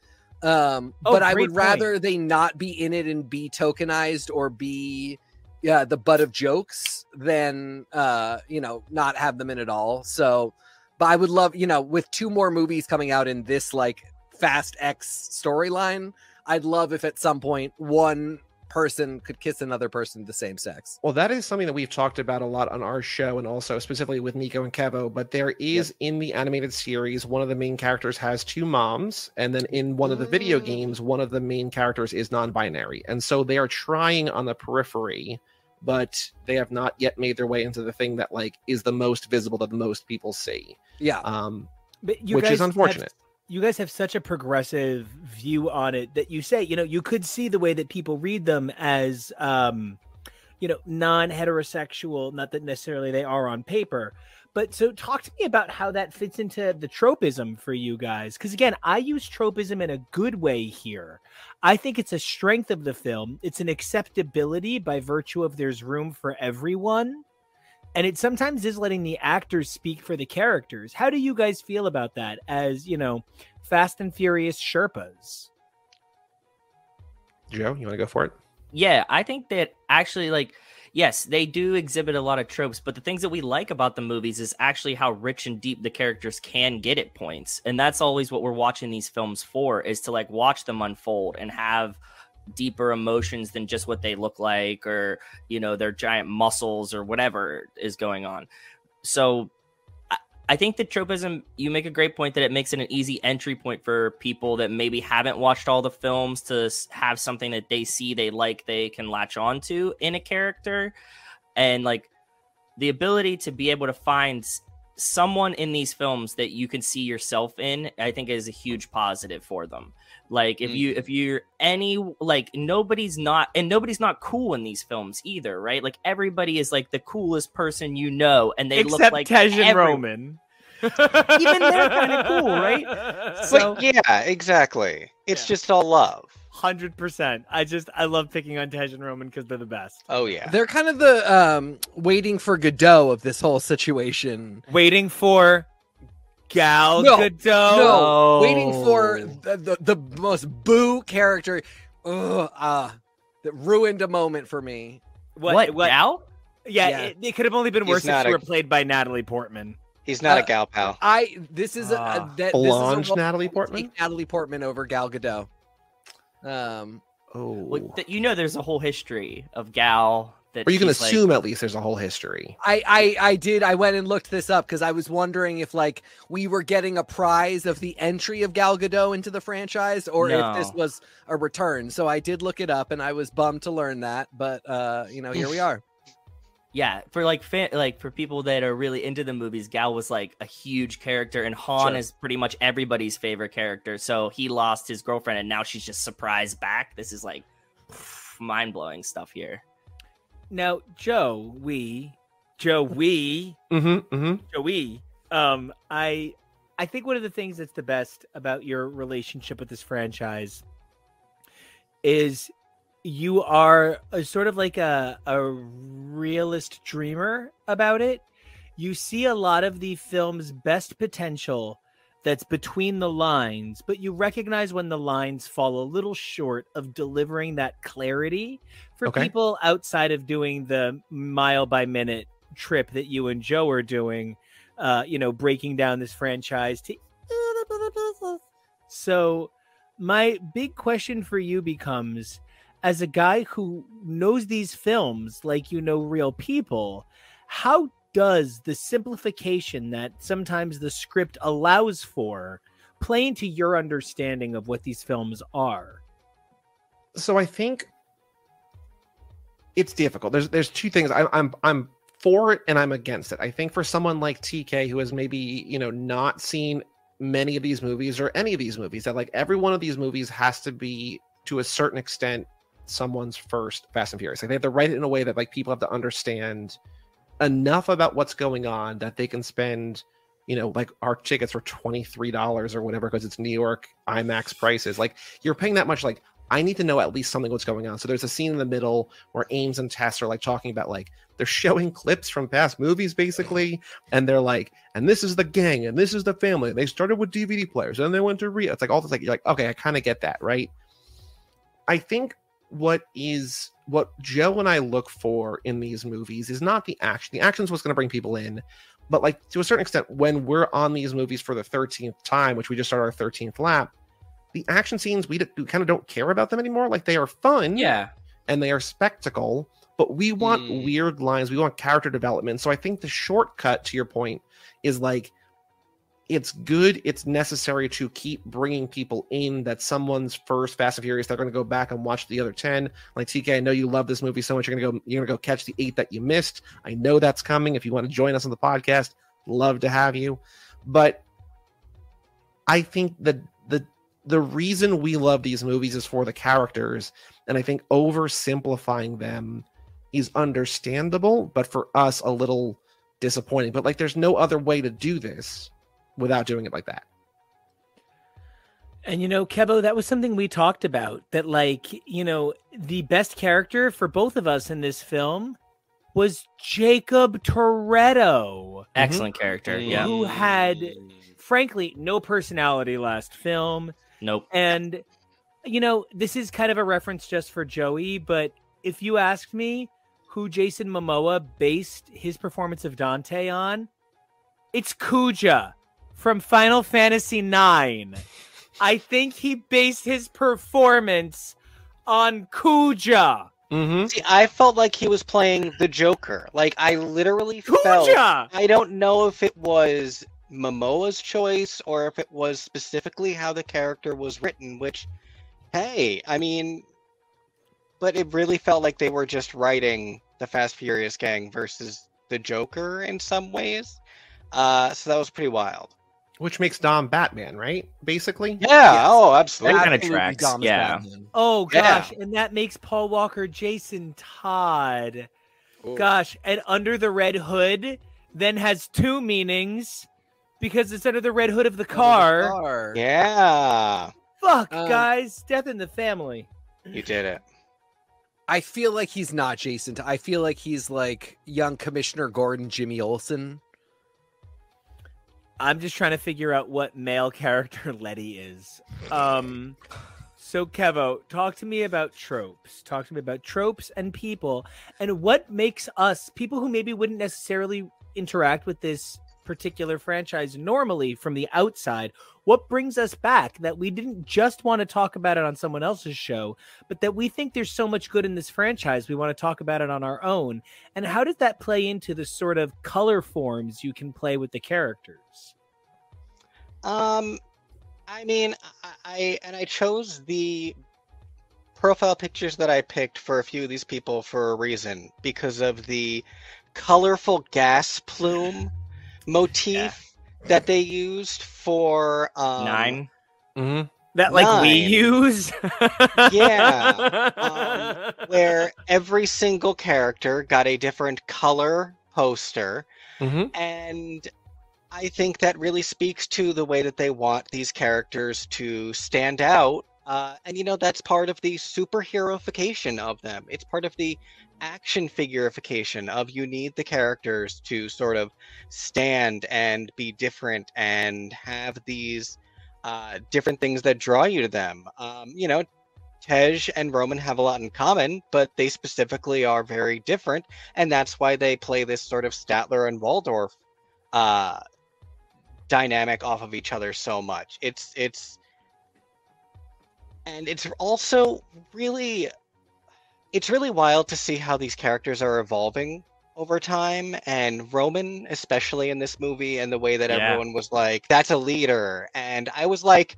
[SPEAKER 4] But I would rather they not be in it and be tokenized or be the butt of jokes than not have them in it all. So, but I would love, with 2 more movies coming out in this like Fast X storyline, I'd love if at some point one person could kiss another person of the same sex.
[SPEAKER 1] Well, that is something that we've talked about a lot on our show, and also specifically with Nico and Kevo. But there is in the animated series, one of the main characters has 2 moms, and then in one of the video games, one of the main characters is non-binary, and so they are trying on the periphery, but they have not yet made their way into the thing that like is the most visible that most people see.
[SPEAKER 4] Yeah,
[SPEAKER 1] which is unfortunate.
[SPEAKER 3] You guys have such a progressive view on it that you say, you could see the way that people read them as, non-heterosexual, not that necessarily they are on paper. But so talk to me about how that fits into the tropism for you guys. Because again, I use tropism in a good way here. I think it's a strength of the film. It's an acceptability by virtue of there's room for everyone. And it sometimes is letting the actors speak for the characters. How do you guys feel about that as, Fast and Furious Sherpas?
[SPEAKER 1] Joe, you want to go for it?
[SPEAKER 2] Yeah, I think that actually, yes, they do exhibit a lot of tropes, but the things that we like about the movies is actually how rich and deep the characters can get at points. And that's always what we're watching these films for, is to watch them unfold and have deeper emotions than just what they look like or their giant muscles or whatever is going on. So I think that tropism, you make a great point that it makes it an easy entry point for people that maybe haven't watched all the films to have something that they see they like, they can latch on to in a character. And the ability to be able to find someone in these films that you can see yourself in, I think is a huge positive for them. If you're nobody's not cool in these films either, right? Everybody is the coolest person and they look like
[SPEAKER 3] Tej and Roman.
[SPEAKER 2] Even they're kind of cool, right?
[SPEAKER 5] So yeah, exactly. It's just all love.
[SPEAKER 3] 100%. I love picking on Tej and Roman because they're the best.
[SPEAKER 5] Oh yeah,
[SPEAKER 4] they're kind of the waiting for Godot of this whole situation.
[SPEAKER 3] Waiting for Gal Gadot.
[SPEAKER 4] No, waiting for the most boo character. That ruined a moment for me.
[SPEAKER 2] What? Gal?
[SPEAKER 3] Yeah. It could have only been worse if she were played by Natalie Portman.
[SPEAKER 5] He's not a gal pal.
[SPEAKER 4] This is
[SPEAKER 1] blonde Natalie Portman.
[SPEAKER 4] Natalie Portman over Gal Gadot.
[SPEAKER 2] There's a whole history of Gal.
[SPEAKER 1] Or you can assume at least there's a whole history.
[SPEAKER 4] I did. I went and looked this up because I was wondering if we were getting a prize of the entry of Gal Gadot into the franchise or if this was a return. So I did look it up and I was bummed to learn that. But here we are.
[SPEAKER 2] Yeah, for for people that are really into the movies, Gal was a huge character, and Han is pretty much everybody's favorite character. So he lost his girlfriend, and now she's just surprised back. This is mind-blowing stuff here.
[SPEAKER 3] Now, Joey, I think one of the things that's the best about your relationship with this franchise is you are sort of like a realist dreamer about it. You see a lot of the film's best potential that's between the lines, but you recognize when the lines fall a little short of delivering that clarity for people outside of doing the mile by minute trip that you and Joe are doing, breaking down this franchise to. So my big question for you becomes, as a guy who knows these films like you know real people, how does the simplification that sometimes the script allows for play into your understanding of what these films are?
[SPEAKER 1] So I think it's difficult. There's two things. I'm for it and I'm against it. I think for someone like TK who has maybe, not seen many of these movies or any of these movies, that like every one of these movies has to be to a certain extent someone's first Fast and Furious. Like they have to write it in a way that like people have to understand enough about what's going on that they can spend, like our tickets were $23 or whatever because it's New York IMAX prices. Like you're paying that much, like I need to know at least something what's going on. So there's a scene in the middle where Ames and Tess are like talking about like they're showing clips from past movies basically, and they're like, and this is the gang and this is the family. They started with DVD players and then they went to It's like all this, like you're like, okay, I kind of get that, right? I think what Joe and I look for in these movies is not the action. The action's what's going to bring people in, but like to a certain extent, when we're on these movies for the 13th time, which we just started our 13th lap, the action scenes, we kind of don't care about them anymore. Like they are fun, and they are spectacle, but we want weird lines. We want character development. So I think the shortcut to your point is like, it's good. It's necessary to keep bringing people in. That someone's first Fast and Furious, they're going to go back and watch the other 10. Like TK, I know you love this movie so much. You're going to go catch the 8 that you missed. I know that's coming. If you want to join us on the podcast, love to have you. But I think that the reason we love these movies is for the characters. And I think oversimplifying them is understandable, but for us, a little disappointing. But like, there's no other way to do this without doing it like that.
[SPEAKER 3] And Kevo, that was something we talked about, that like, the best character for both of us in this film was Jacob Toretto.
[SPEAKER 2] Excellent character, yeah.
[SPEAKER 3] Who had, frankly, no personality last film.
[SPEAKER 2] Nope.
[SPEAKER 3] And, this is kind of a reference just for Joey, but if you asked me who Jason Momoa based his performance of Dante on, it's Kuja from Final Fantasy IX. I think he based his performance on Kuja.
[SPEAKER 1] Mm-hmm.
[SPEAKER 5] See, I felt like he was playing the Joker. Like, I literally felt... I don't know if it was Momoa's choice or if it was specifically how the character was written, which, hey, I mean... But it really felt like they were just writing the Fast Furious gang versus the Joker in some ways. So that was pretty wild.
[SPEAKER 1] Which makes Dom Batman, right? Basically?
[SPEAKER 5] Yeah, yes. Oh, absolutely.
[SPEAKER 2] That kind of tracks,
[SPEAKER 4] Dom's
[SPEAKER 2] yeah.
[SPEAKER 4] Batman.
[SPEAKER 3] Oh, gosh, and that makes Paul Walker Jason Todd. Ooh. Gosh, and Under the Red Hood then has two meanings because it's under the red hood of the car.
[SPEAKER 5] Yeah.
[SPEAKER 3] Fuck, guys. Death in the family.
[SPEAKER 5] You did it.
[SPEAKER 4] I feel like he's not Jason. I feel like he's like young Commissioner Gordon, Jimmy Olsen.
[SPEAKER 3] I'm just trying to figure out what male character Letty is. So Kevo, talk to me about tropes. Talk to me about tropes and people, and what makes us, people who maybe wouldn't necessarily interact with this particular franchise normally from the outside, what brings us back that we didn't just want to talk about it on someone else's show, but that we think there's so much good in this franchise we want to talk about it on our own? And how does that play into the sort of color forms you can play with the characters?
[SPEAKER 5] I mean, I chose the profile pictures that I picked for a few of these people for a reason, because of the colorful gas plume motif that they used for
[SPEAKER 2] 9.
[SPEAKER 3] That like 9. We use.
[SPEAKER 5] Yeah. where every single character got a different color poster. And I think that really speaks to the way that they want these characters to stand out. And, you know, that's part of the superheroification of them. It's part of the action figurification of you need the characters to sort of stand and be different and have these different things that draw you to them. You know, Tej and Roman have a lot in common, but they specifically are very different. And that's why they play this sort of Statler and Waldorf dynamic off of each other so much. It's also really wild to see how these characters are evolving over time, and Roman especially in this movie, and the way that everyone was like, that's a leader, and I was like,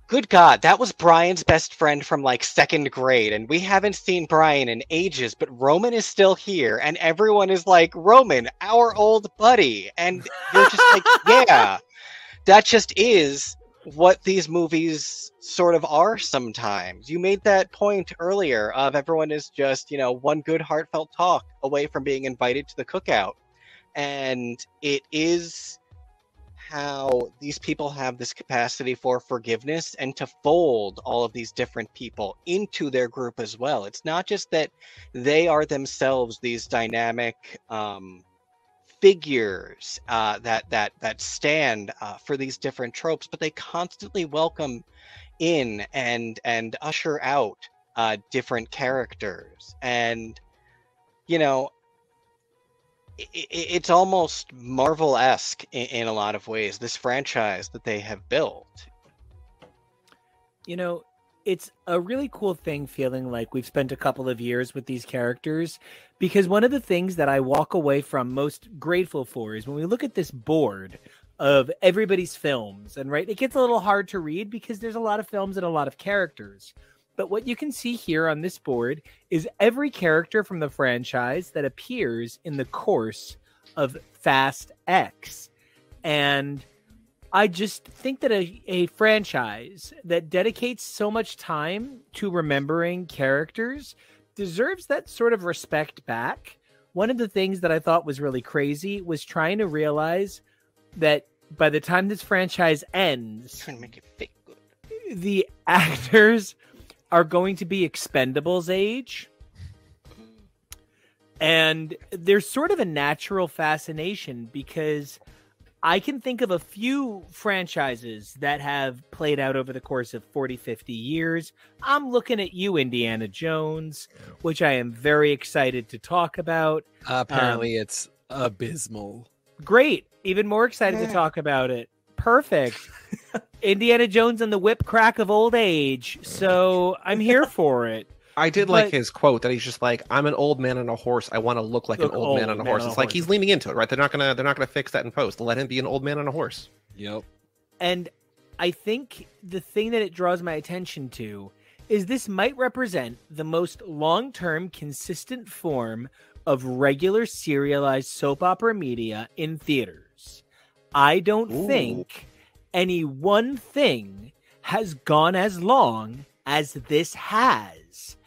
[SPEAKER 5] good God, that was Brian's best friend from like 2nd grade, and we haven't seen Brian in ages, but Roman is still here, and everyone is like, Roman, our old buddy, and you're just like, yeah, that just is what these movies sort of are sometimes. You made that point earlier of everyone is just, you know, one good heartfelt talk away from being invited to the cookout. And it is how these people have this capacity for forgiveness and to fold all of these different people into their group as well. It's not just that they are themselves these dynamic figures that stand for these different tropes, but they constantly welcome in and usher out different characters. And, you know, it's almost Marvel-esque in a lot of ways, this franchise that they have built.
[SPEAKER 3] You know, it's a really cool thing feeling like we've spent a couple of years with these characters, because one of the things that I walk away from most grateful for is when we look at this board of everybody's films, and right, it gets a little hard to read because there's a lot of films and a lot of characters. But what you can see here on this board is every character from the franchise that appears in the course of Fast X. And I just think that a franchise that dedicates so much time to remembering characters deserves that sort of respect back. One of the things that I thought was really crazy was trying to realize that by the time this franchise ends,
[SPEAKER 5] Trying to make it fake good.
[SPEAKER 3] the actors are going to be Expendables age. And there's sort of a natural fascination because I can think of a few franchises that have played out over the course of 40, 50 years. I'm looking at you, Indiana Jones, which I am very excited to talk about.
[SPEAKER 4] Apparently it's abysmal.
[SPEAKER 3] Great. Even more excited to talk about it. Perfect. Indiana Jones and the whip crack of old age. So I'm here for it.
[SPEAKER 1] I did like his quote that he's just like, I'm an old man on a horse. I want to look like an old man on a horse. It's like he's leaning into it, right? They're not gonna fix that in post. Let him be an old man on a horse.
[SPEAKER 4] Yep.
[SPEAKER 3] And I think the thing that it draws my attention to is this might represent the most long-term consistent form of regular serialized soap opera media in theaters. I don't think any one thing has gone as long as this has.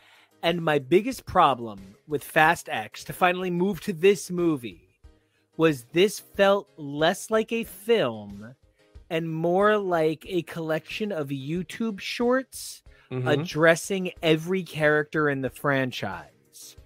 [SPEAKER 3] And my biggest problem with Fast X, to finally move to this movie, was this felt less like a film and more like a collection of YouTube shorts addressing every character in the franchise.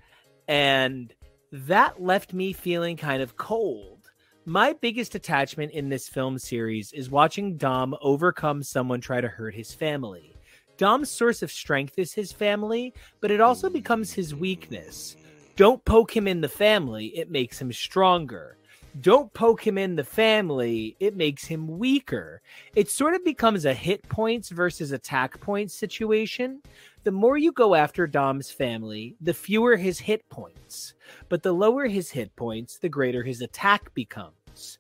[SPEAKER 3] And that left me feeling kind of cold. My biggest attachment in this film series is watching Dom overcome someone try to hurt his family. Dom's source of strength is his family, but it also becomes his weakness. Don't poke him in the family, it makes him stronger. Don't poke him in the family, it makes him weaker. It sort of becomes a hit points versus attack points situation. The more you go after Dom's family, the fewer his hit points. But the lower his hit points, the greater his attack becomes.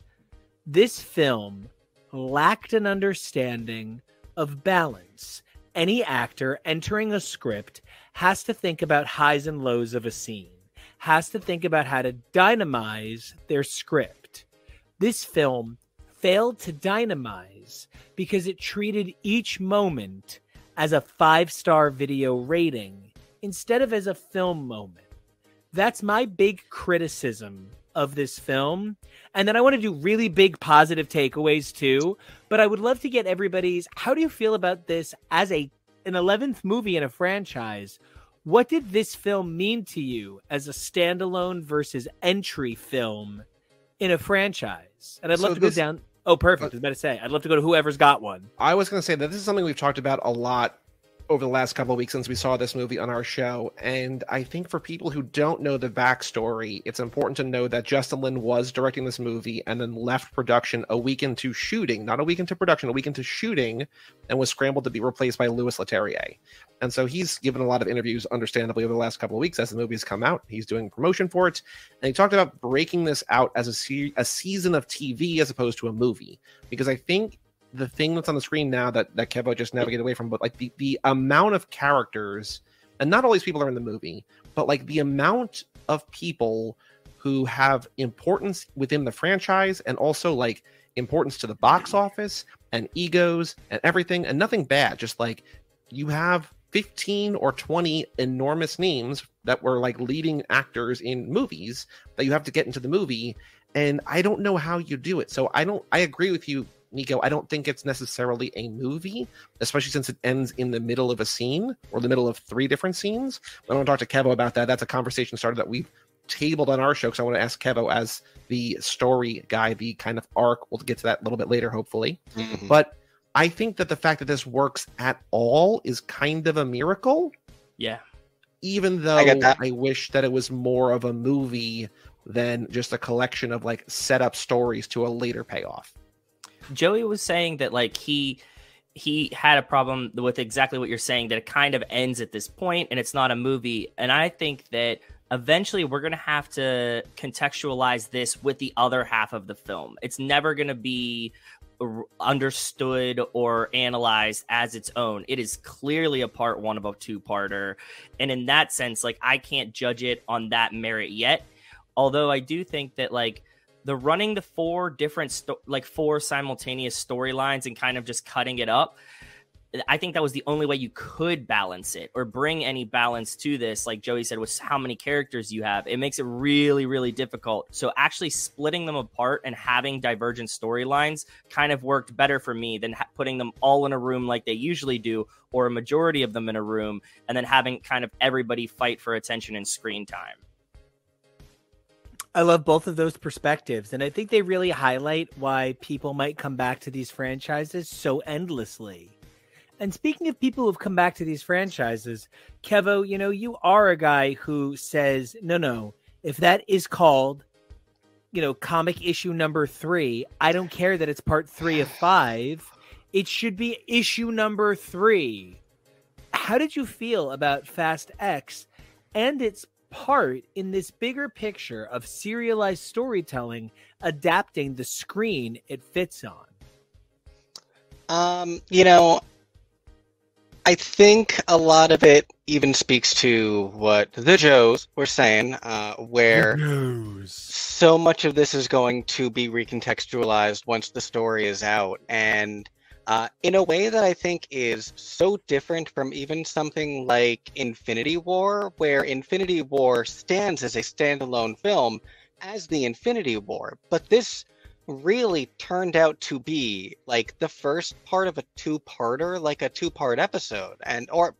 [SPEAKER 3] This film lacked an understanding of balance. Any actor entering a script has to think about highs and lows of a scene, has to think about how to dynamize their script. This film failed to dynamize because it treated each moment as a 5-star video rating instead of as a film moment. That's my big criticism of this film. And then I want to do really big positive takeaways too. But I would love to get everybody's, how do you feel about this as an 11th movie in a franchise? What did this film mean to you as a standalone versus entry film in a franchise? And I'd love to go down. Oh, perfect. I was about to say, I'd love to go to whoever's got one.
[SPEAKER 1] I was going to say that this is something we've talked about a lot over the last couple of weeks since we saw this movie on our show. And I think for people who don't know the backstory, it's important to know that Justin Lin was directing this movie and then left production a week into shooting, not a week into production, a week into shooting, and was scrambled to be replaced by Louis Leterrier. And so he's given a lot of interviews, understandably, over the last couple of weeks as the movie has come out. He's doing promotion for it. And he talked about breaking this out as a season of TV as opposed to a movie. Because I think the thing that's on the screen now that Kevo just navigated away from, but like the amount of characters, and not all these people are in the movie, but like the amount of people who have importance within the franchise and also like importance to the box office and egos and everything, and nothing bad, just like you have 15 or 20 enormous names that were like leading actors in movies that you have to get into the movie. And I don't know how you do it. So I agree with you, Nico. I don't think it's necessarily a movie, especially since it ends in the middle of a scene or the middle of 3 different scenes. I want to talk to Kevo about that. That's a conversation started that we've tabled on our show, because I want to ask Kevo as the story guy, the kind of arc. We'll get to that a little bit later, hopefully. Mm-hmm. But I think that the fact that this works at all is kind of a miracle.
[SPEAKER 2] Yeah.
[SPEAKER 1] Even though I wish that it was more of a movie than just a collection of like setup stories to a later payoff.
[SPEAKER 2] Joey was saying that like he had a problem with exactly what you're saying, that it kind of ends at this point and it's not a movie. And I think that eventually we're going to have to contextualize this with the other half of the film. It's never going to be understood or analyzed as its own. It is clearly a part 1 of a 2-parter. And in that sense, like I can't judge it on that merit yet. Although I do think that like the running the 4 different 4 simultaneous storylines and kind of just cutting it up, I think that was the only way you could balance it or bring any balance to this. Like Joey said, with how many characters you have, it makes it really, really difficult. So actually splitting them apart and having divergent storylines kind of worked better for me than putting them all in a room like they usually do, or a majority of them in a room, and then having kind of everybody fight for attention and screen time.
[SPEAKER 3] I love both of those perspectives, and I think they really highlight why people might come back to these franchises so endlessly. And speaking of people who've come back to these franchises, Kevo, you know, you are a guy who says, no, if that is called, you know, comic issue number 3, I don't care that it's part 3 of 5. It should be issue number 3. How did you feel about Fast X and its part in this bigger picture of serialized storytelling adapting the screen it fits on?
[SPEAKER 5] You know, I think a lot of it even speaks to what the Joes were saying, where so much of this is going to be recontextualized once the story is out, and in a way that I think is so different from even something like Infinity War, where Infinity War stands as a standalone film as the Infinity War, but this really turned out to be like the first part of a 2-parter, like a 2-part episode, or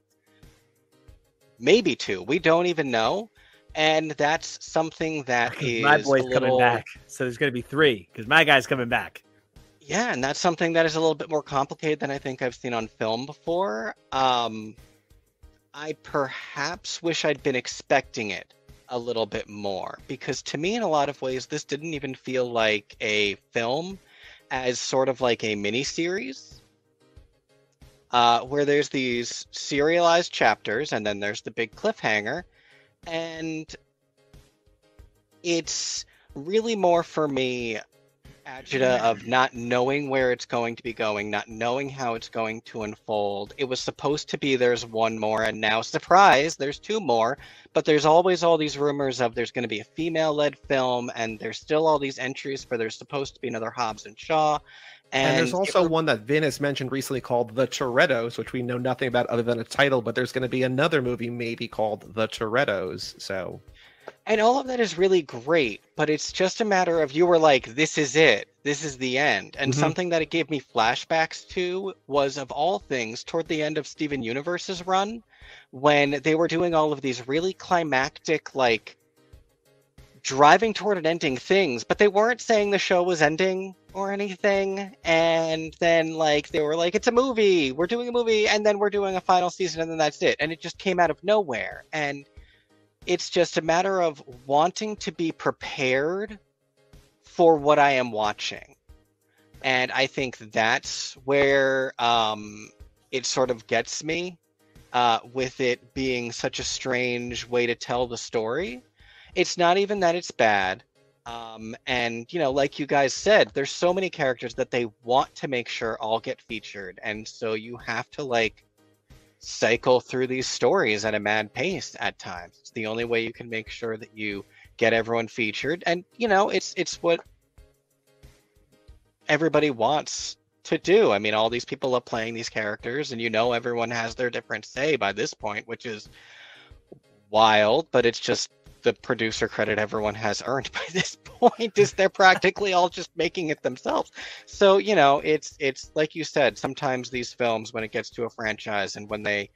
[SPEAKER 5] maybe 2, we don't even know. And that's something that is
[SPEAKER 3] my boy's coming back, so there's going to be 3 because my guy's coming back.
[SPEAKER 5] Yeah, and that's something that is a little bit more complicated than I think I've seen on film before. I perhaps wish I'd been expecting it a little bit more, because to me, in a lot of ways, this didn't even feel like a film, as sort of like a mini-series, where there's these serialized chapters, and then there's the big cliffhanger, and it's really more for me agita of not knowing where it's going to be going, not knowing how it's going to unfold. It was supposed to be there's 1 more, and now, surprise, there's 2 more, but there's always all these rumors of there's going to be a female-led film, and there's still all these entries for there's supposed to be another Hobbs and Shaw,
[SPEAKER 1] And there's also one that Vin has mentioned recently called The Torettos, which we know nothing about other than a title, but there's going to be another movie maybe called The Torettos. So,
[SPEAKER 5] and all of that is really great, but it's just a matter of you were like, this is it. This is the end. And something that it gave me flashbacks to was, of all things, toward the end of Steven Universe's run, when they were doing all of these really climactic, like, driving toward an ending things, but they weren't saying the show was ending or anything. And then, like, they were like, it's a movie. We're doing a movie, and then we're doing a final season, and then that's it. And it just came out of nowhere. And it's just a matter of wanting to be prepared for what I am watching. And I think that's where it sort of gets me, with it being such a strange way to tell the story. It's not even that it's bad. And, you know, like you guys said, there's so many characters that they want to make sure all get featured. And so you have to, like, cycle through these stories at a mad pace at times. It's the only way you can make sure that you get everyone featured. And, you know, it's what everybody wants to do. I mean, all these people are playing these characters, and, you know, everyone has their different say by this point, which is wild, but it's just the producer credit everyone has earned by this point is they're practically all just making it themselves. So, you know, it's like you said, sometimes these films, when it gets to a franchise and when they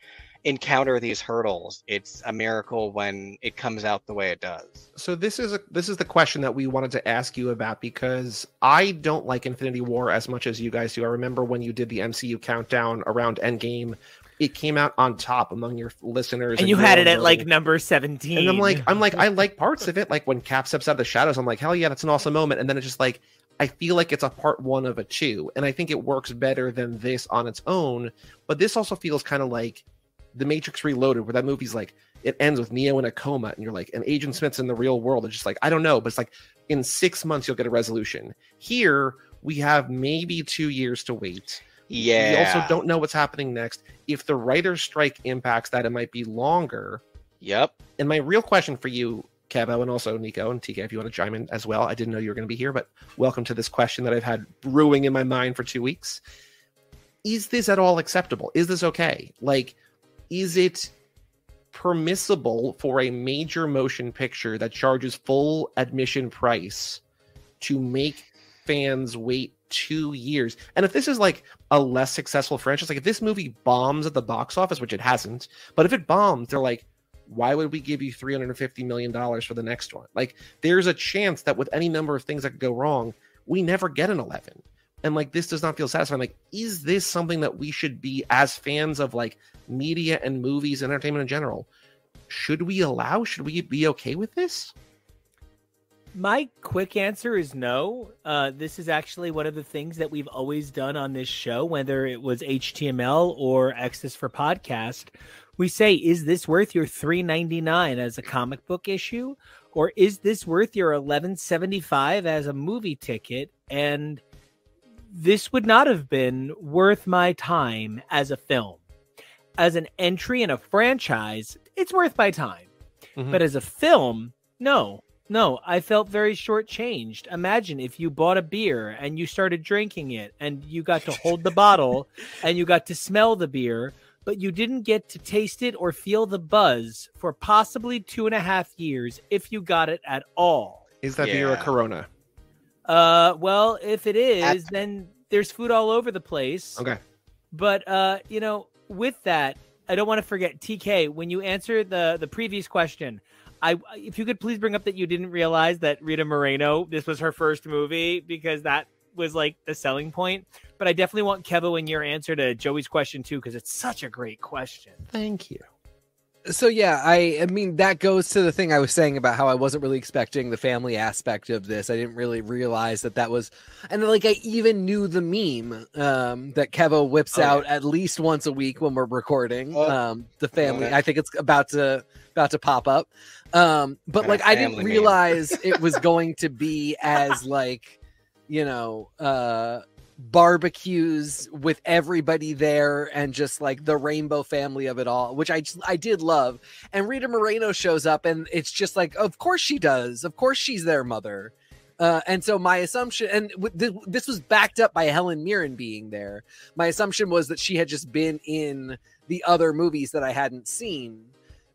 [SPEAKER 5] encounter these hurdles, it's a miracle when it comes out the way it does.
[SPEAKER 1] So this is the question that we wanted to ask you about, because I don't like Infinity War as much as you guys do. I remember when you did the MCU countdown around Endgame, it came out on top among your listeners,
[SPEAKER 3] and you had it at like number 17.
[SPEAKER 1] And I'm like, I like parts of it. Like when Cap steps out of the shadows, I'm like, hell yeah, that's an awesome moment. And then it's just like, I feel like it's a part one of a two, and I think it works better than this on its own. But this also feels kind of like The Matrix Reloaded, where that movie's like, it ends with Neo in a coma, and you're like, and Agent Smith's in the real world. It's just like, I don't know, but it's like in 6 months you'll get a resolution. Here we have maybe 2 years to wait.
[SPEAKER 5] Yeah.
[SPEAKER 1] We also don't know what's happening next. If the writer's strike impacts that, it might be longer.
[SPEAKER 5] Yep.
[SPEAKER 1] And my real question for you, Kevo, and also Nico and TK, if you want to chime in as well. I didn't know you were going to be here, but welcome to this question that I've had brewing in my mind for 2 weeks. Is this at all acceptable? Is this okay? Like, is it permissible for a major motion picture that charges full admission price to make fans wait 2 years? And if this is like a less successful franchise, like if this movie bombs at the box office, which it hasn't, but if it bombs, they're like, why would we give you $350 million for the next one? Like, there's a chance that with any number of things that could go wrong, we never get an 11. And like, this does not feel satisfying. Like, is this something that we should be, as fans of like media and movies and entertainment in general, should we be okay with this?
[SPEAKER 3] My quick answer is no. This is actually one of the things that we've always done on this show, whether it was HTML or X's for Podcast. We say, is this worth your $3.99 as a comic book issue? Or is this worth your $11.75 as a movie ticket? And this would not have been worth my time as a film. As an entry in a franchise, it's worth my time. Mm-hmm. But as a film, no, I felt very shortchanged. Imagine if you bought a beer and you started drinking it and you got to hold the bottle and you got to smell the beer, but you didn't get to taste it or feel the buzz for possibly 2.5 years if you got it at all.
[SPEAKER 1] Is that beer a Corona?
[SPEAKER 3] Well, if it is, then there's food all over the place.
[SPEAKER 1] Okay.
[SPEAKER 3] But, you know, with that, I don't want to forget, TK, when you answer the previous question, if you could please bring up that you didn't realize that Rita Moreno, this was her first movie, because that was like the selling point. But I definitely want Kevo in your answer to Joey's question too, because it's such a great question.
[SPEAKER 1] Thank you.
[SPEAKER 4] So yeah, I mean, that goes to the thing I was saying about how I wasn't really expecting the family aspect of this. I didn't really realize that was, and like I even knew the meme that Kevo whips out at least once a week when we're recording. The family, I think it's about to pop up. But like I didn't realize it was going to be as like, you know, barbecues with everybody there and just like the rainbow family of it all, which I did love. And Rita Moreno shows up and it's just like, of course she does. Of course she's their mother. And so my assumption, and this was backed up by Helen Mirren being there. My assumption was that she had just been in the other movies that I hadn't seen.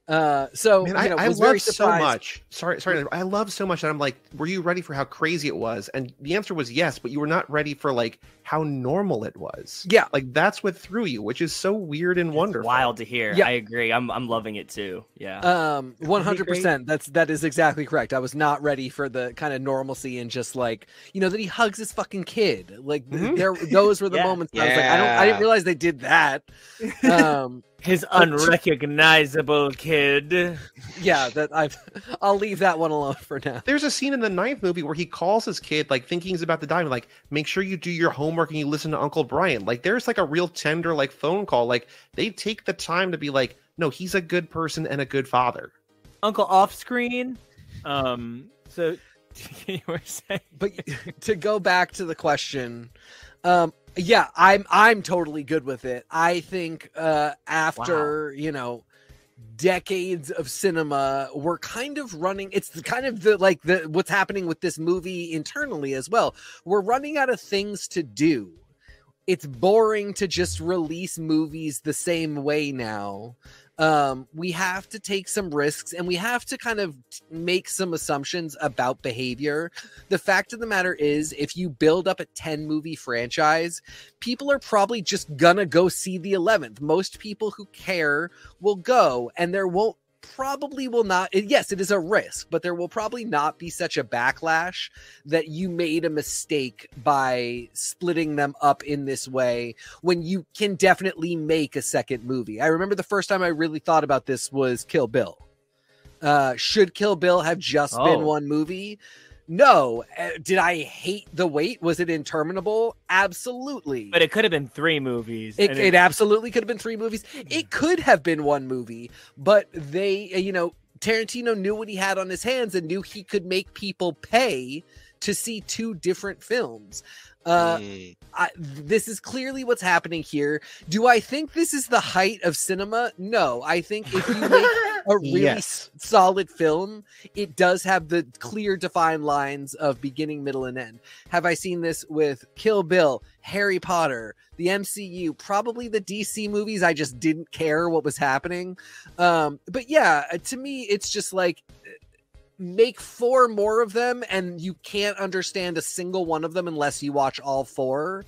[SPEAKER 4] So
[SPEAKER 1] Man,
[SPEAKER 4] I was
[SPEAKER 1] love
[SPEAKER 4] very
[SPEAKER 1] so
[SPEAKER 4] surprised.
[SPEAKER 1] much. Sorry. I love so much that I'm like, were you ready for how crazy it was? And the answer was yes, but you were not ready for like how normal it was.
[SPEAKER 4] Yeah,
[SPEAKER 1] like that's what threw you, which is so weird and wonderful.
[SPEAKER 2] Wild to hear.
[SPEAKER 4] Yeah.
[SPEAKER 2] I agree. I'm loving it too. Yeah.
[SPEAKER 4] 100%. That is exactly correct. I was not ready for the kind of normalcy and just like, that he hugs his fucking kid. Like those were the moments that I was like, I didn't realize they did that.
[SPEAKER 3] His unrecognizable kid.
[SPEAKER 4] Yeah, I'll leave that one alone for now.
[SPEAKER 1] There's a scene in the 9th movie where he calls his kid, like thinking he's about to die, and like, make sure you do your homework and you listen to Uncle Brian. Like, there's like a real tender like phone call. Like, they take the time to be like, no, he's a good person and a good father.
[SPEAKER 3] Uncle off screen. So you were saying,
[SPEAKER 4] but to go back to the question, yeah, I'm totally good with it. I think after decades of cinema, we're kind of running. It's kind of the what's happening with this movie internally as well. We're running out of things to do. It's boring to just release movies the same way now. We have to take some risks and we have to kind of make some assumptions about behavior. The fact of the matter is, if you build up a 10 movie franchise, people are probably just gonna go see the 11th. Most people who care will go, and there probably will not. Yes, it is a risk, but there will probably not be such a backlash that you made a mistake by splitting them up in this way when you can definitely make a second movie. I remember the first time I really thought about this was Kill Bill. Should Kill Bill have just been one movie? No. Did I hate the wait? Was it interminable? Absolutely.
[SPEAKER 3] But it could have been 3 movies.
[SPEAKER 4] It absolutely could have been 3 movies. It could have been 1 movie, but they, Tarantino knew what he had on his hands and knew he could make people pay to see 2 different films. This is clearly what's happening here. Do I think this is the height of cinema? No. I think if you make a really solid film, it does have the clear defined lines of beginning, middle, and end. Have I seen this with Kill Bill, Harry Potter, the MCU, probably the DC movies? I just didn't care what was happening. But yeah, to me, it's just like, make 4 more of them and you can't understand a single one of them unless you watch all 4,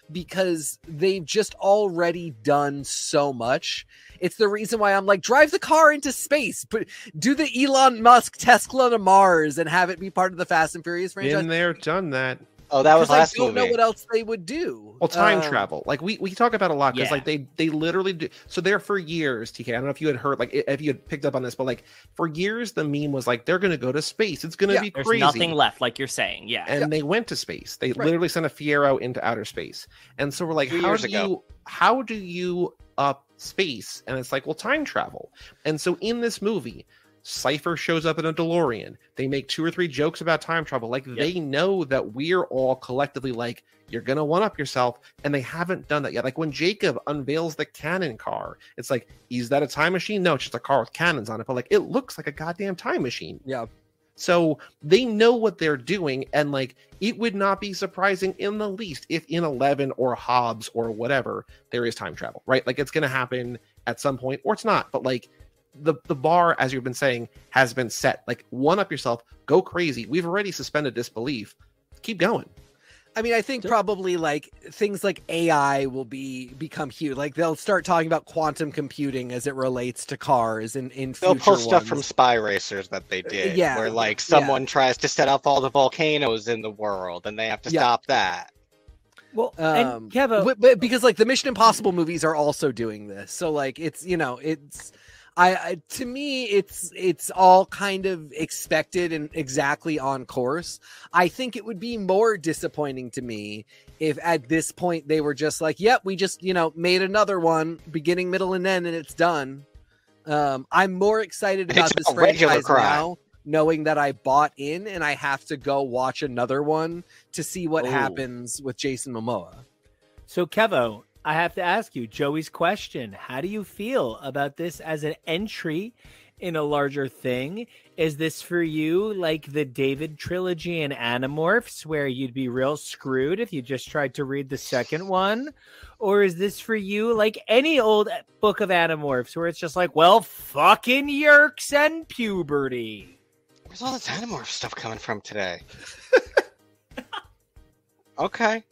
[SPEAKER 4] because they've just already done so much. It's the reason why I'm like, drive the car into space, but do the Elon Musk Tesla to Mars and have it be part of the Fast and Furious franchise.
[SPEAKER 1] Been there, done that.
[SPEAKER 5] Oh, that was last movie.
[SPEAKER 4] I don't know what else they would do.
[SPEAKER 1] Well, time travel. Like we talk about a lot because
[SPEAKER 2] Yeah.
[SPEAKER 1] like they literally do. So there for years, TK, I don't know if you had heard, like if you had picked up on this, but like for years the meme was like, they're going to go to space. It's going to be
[SPEAKER 2] There's
[SPEAKER 1] crazy.
[SPEAKER 2] nothing left, like you're saying. Yeah.
[SPEAKER 1] And they went to space. They literally sent a Fiero into outer space. And so we're like,
[SPEAKER 5] 2
[SPEAKER 1] how
[SPEAKER 5] years
[SPEAKER 1] do
[SPEAKER 5] ago.
[SPEAKER 1] you up space? And it's like, well, time travel. And so in this movie, Cypher shows up in a DeLorean. They make 2 or 3 jokes about time travel. Like they know that we're all collectively like, you're gonna one up yourself, and they haven't done that yet. Like when Jacob unveils the cannon car, it's like, is that a time machine? No, it's just a car with cannons on it. But like, it looks like a goddamn time machine.
[SPEAKER 4] Yeah.
[SPEAKER 1] So they know what they're doing, and like it would not be surprising in the least if in 11 or Hobbs or whatever there is time travel, right? Like it's gonna happen at some point, or it's not. But like the bar, as you've been saying, has been set. Like one up yourself, go crazy. We've already suspended disbelief. Keep going.
[SPEAKER 4] I mean, I think probably like things like AI will become huge. Like they'll start talking about quantum computing as it relates to cars in future
[SPEAKER 5] They'll pull stuff
[SPEAKER 4] ones.
[SPEAKER 5] from Spy Racers that they did,
[SPEAKER 4] yeah,
[SPEAKER 5] where like someone tries to set off all the volcanoes in the world, and they have to stop that.
[SPEAKER 3] Well, and Kevo,
[SPEAKER 4] but because like the Mission Impossible movies are also doing this, so like it's it's. To me, it's all kind of expected and exactly on course. I think it would be more disappointing to me if at this point they were just like, yep, we just, made another one, beginning, middle, and end, and it's done. I'm more excited about this franchise now, knowing that I bought in and I have to go watch another one to see what happens with Jason Momoa.
[SPEAKER 3] So Kevo, I have to ask you, Joey's question. How do you feel about this as an entry in a larger thing? Is this for you like the David trilogy and Animorphs, where you'd be real screwed if you just tried to read the second one? Or is this for you like any old book of Animorphs, where it's just like, well, fucking yerks and puberty?
[SPEAKER 5] Where's all this Animorph stuff coming from today? Okay.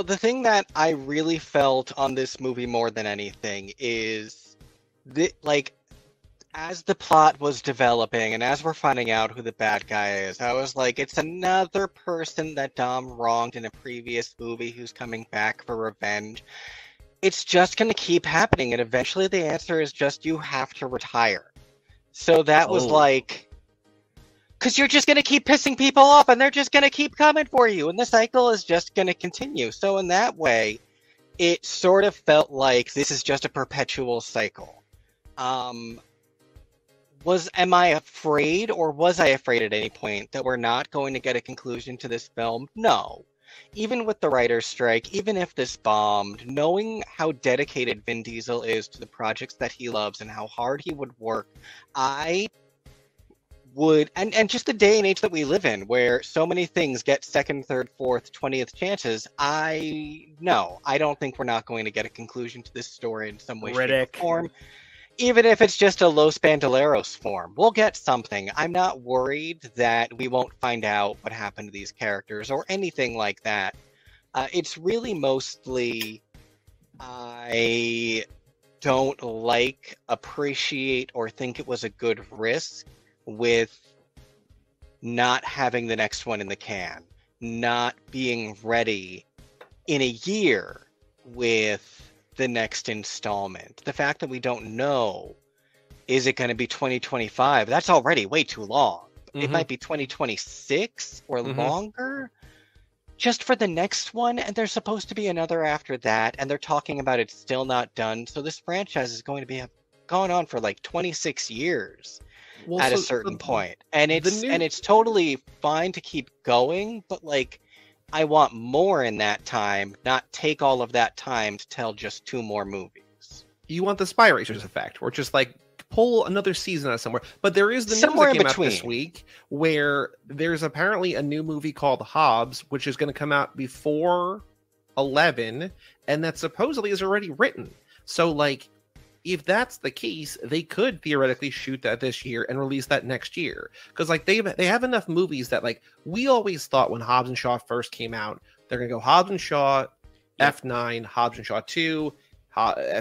[SPEAKER 5] The thing that I really felt on this movie more than anything is as the plot was developing and as we're finding out who the bad guy is, I was like, it's another person that Dom wronged in a previous movie who's coming back for revenge. It's just going to keep happening, and eventually the answer is just you have to retire. So that was like, because you're just going to keep pissing people off, and they're just going to keep coming for you, and the cycle is just going to continue. So in that way, it sort of felt like this is just a perpetual cycle. Am I afraid, or was I afraid at any point that we're not going to get a conclusion to this film? No. Even with the writer's strike, even if this bombed, knowing how dedicated Vin Diesel is to the projects that he loves and how hard he would work, I would, and just the day and age that we live in, where so many things get second, third, fourth, 20th chances, I don't think we're not going to get a conclusion to this story in some way, shape, or form. Even if it's just a Los Bandoleros form, we'll get something. I'm not worried that we won't find out what happened to these characters or anything like that. It's really mostly I don't appreciate, or think it was a good risk with not having the next one in the can, not being ready in a year with the next installment. The fact that we don't know, is it going to be 2025? That's already way too long. It might be 2026 or longer just for the next one, and there's supposed to be another after that, and they're talking about it's still not done. So this franchise is going to be going on for like 26 years at a certain point. And it's totally fine to keep going, but like, I want more in that time, not take all of that time to tell just 2 more movies.
[SPEAKER 1] You want the Spy Racers effect, or just like pull another season out of somewhere. But there is the news
[SPEAKER 5] somewhere
[SPEAKER 1] that came
[SPEAKER 5] in between
[SPEAKER 1] out this week where there's apparently a new movie called Hobbs, which is going to come out before 11, and that supposedly is already written. So like, if that's the case, they could theoretically shoot that this year and release that next year. Because like they have enough movies that like we always thought when Hobbs and Shaw first came out, they're gonna go Hobbs and Shaw, F9, Hobbs and Shaw 2,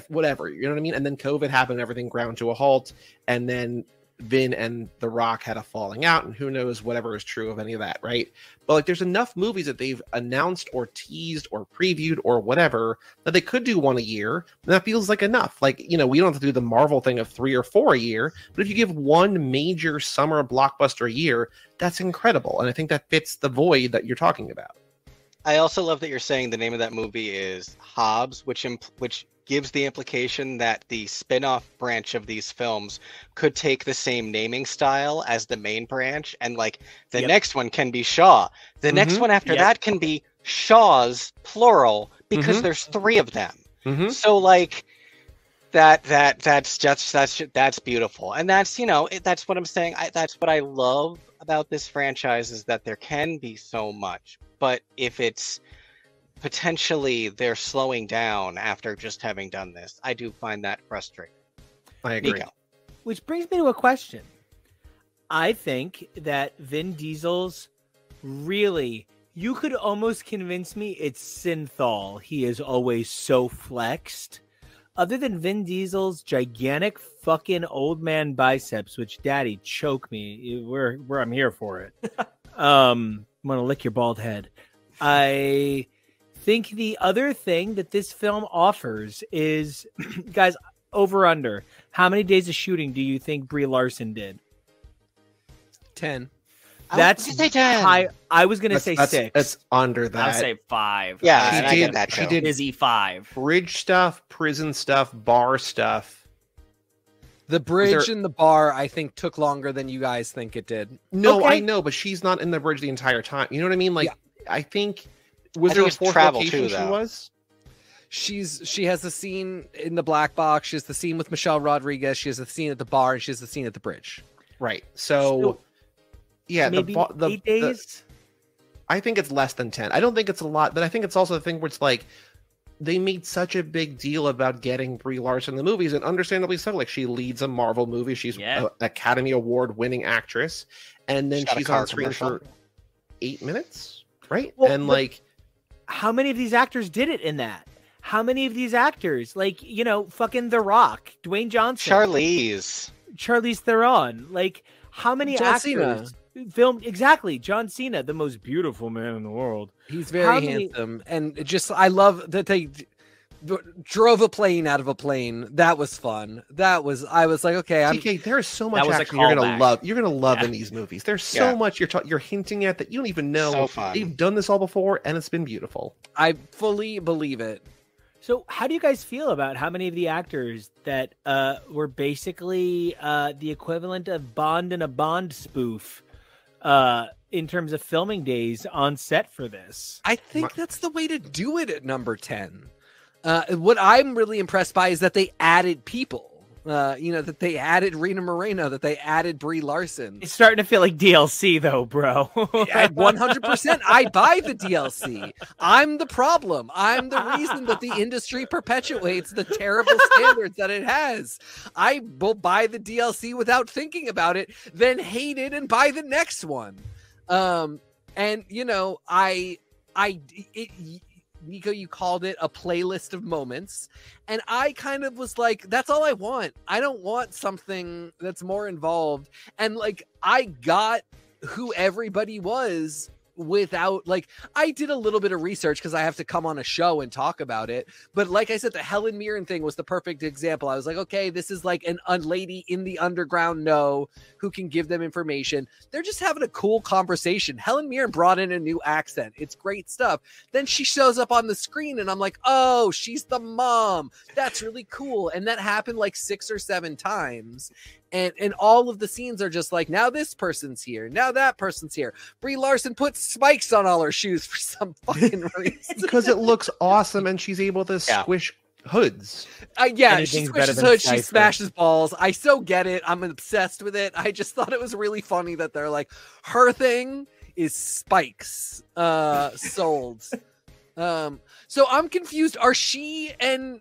[SPEAKER 1] whatever, you know what I mean? And then COVID happened, everything ground to a halt, and then Vin and The Rock had a falling out, and who knows whatever is true of any of that, right? But like there's enough movies that they've announced or teased or previewed or whatever that they could do one a year, and that feels like enough. Like, we don't have to do the Marvel thing of 3 or 4 a year, but if you give one major summer blockbuster a year, that's incredible, and I think that fits the void that you're talking about.
[SPEAKER 5] I also love that you're saying the name of that movie is Hobbs, which gives the implication that the spin-off branch of these films could take the same naming style as the main branch, and like the next one can be Shaw. The next one after that can be Shaws, plural, because there's 3 of them. So like that's beautiful. And that's, that's what I'm saying. That's what I love about this franchise, is that there can be so much, but if it's potentially they're slowing down after just having done this, I do find that frustrating.
[SPEAKER 1] I agree.
[SPEAKER 5] Nico.
[SPEAKER 3] Which brings me to a question. I think that Vin Diesel's really, you could almost convince me it's synthol. He is always so flexed. Other than Vin Diesel's gigantic fucking old man biceps, which daddy choke me, where I'm here for it. I'm gonna lick your bald head. I think the other thing that this film offers is, guys, over under, how many days of shooting do you think Brie Larson did?
[SPEAKER 4] 10.
[SPEAKER 3] That's high. I was gonna say 6.
[SPEAKER 1] That's under that.
[SPEAKER 2] I'll say 5.
[SPEAKER 5] Yeah, I get that.
[SPEAKER 1] She did
[SPEAKER 2] busy 5.
[SPEAKER 1] bridge stuff, prison stuff, bar stuff.
[SPEAKER 4] The bridge and the bar, I think, took longer than you guys think it did.
[SPEAKER 1] No,
[SPEAKER 3] Okay.
[SPEAKER 1] I know, but she's not in the bridge the entire time. You know what I mean? Like, I think.
[SPEAKER 5] I think
[SPEAKER 1] there a
[SPEAKER 5] it's
[SPEAKER 1] fourth
[SPEAKER 5] travel
[SPEAKER 1] location
[SPEAKER 5] too,
[SPEAKER 1] she
[SPEAKER 5] though.
[SPEAKER 1] was?
[SPEAKER 4] she has the scene in the black box. She has the scene with Michelle Rodriguez. She has the scene at the bar, and she has the scene at the bridge.
[SPEAKER 1] Right. So yeah,
[SPEAKER 3] maybe
[SPEAKER 1] the
[SPEAKER 3] 8 days.
[SPEAKER 1] I think it's less than 10. I don't think it's a lot, but I think it's also the thing where it's like they made such a big deal about getting Brie Larson in the movies, and understandably so. Like, she leads a Marvel movie. She's an Academy Award winning actress, and then she's on screen for 8 minutes, right?
[SPEAKER 3] Well,
[SPEAKER 1] and like,
[SPEAKER 3] how many of these actors did it in that? How many of these actors, like, you know, fucking The Rock, Dwayne Johnson,
[SPEAKER 5] Charlize
[SPEAKER 3] Theron, like, how many
[SPEAKER 4] John
[SPEAKER 3] actors
[SPEAKER 4] Cena.
[SPEAKER 3] filmed exactly? John Cena, the most beautiful man in the world.
[SPEAKER 4] He's very handsome, and I love that they drove a plane out of a plane. That was fun. I was like, okay,
[SPEAKER 1] TK, there's so much action you're gonna love. You're gonna love in these movies. There's so much you're hinting at that you don't even know.
[SPEAKER 5] So fun.
[SPEAKER 1] They've done this all before, and it's been beautiful.
[SPEAKER 4] I fully believe it.
[SPEAKER 3] So how do you guys feel about how many of the actors that were basically the equivalent of Bond in a Bond spoof in terms of filming days on set for this?
[SPEAKER 4] I think that's the way to do it at number 10. What I'm really impressed by is that they added people. That they added Rita Moreno, that they added Brie Larson.
[SPEAKER 3] It's starting to feel like DLC, though, bro.
[SPEAKER 4] 100%. I buy the DLC. I'm the problem. I'm the reason that the industry perpetuates the terrible standards that it has. I will buy the DLC without thinking about it, then hate it and buy the next one. Nico, you called it a playlist of moments, and I kind of was like, that's all I want. I don't want something that's more involved. And like, I got who everybody was without, like, I did a little bit of research because I have to come on a show and talk about it. But like I said, the Helen Mirren thing was the perfect example. I was like, okay, this is like a lady in the underground who can give them information. They're just having a cool conversation. Helen Mirren brought in a new accent. It's great stuff. Then she shows up on the screen and I'm like, oh, she's the mom. That's really cool. And that happened like 6 or 7 times. And all of the scenes are just like, now this person's here, now that person's here. Brie Larson puts spikes on all her shoes for some fucking reason.
[SPEAKER 1] Because it looks awesome, and she's able to squish hoods.
[SPEAKER 4] She squishes hoods, she smashes balls. I so get it. I'm obsessed with it. I just thought it was really funny that they're like, her thing is spikes sold. So I'm confused. Are she and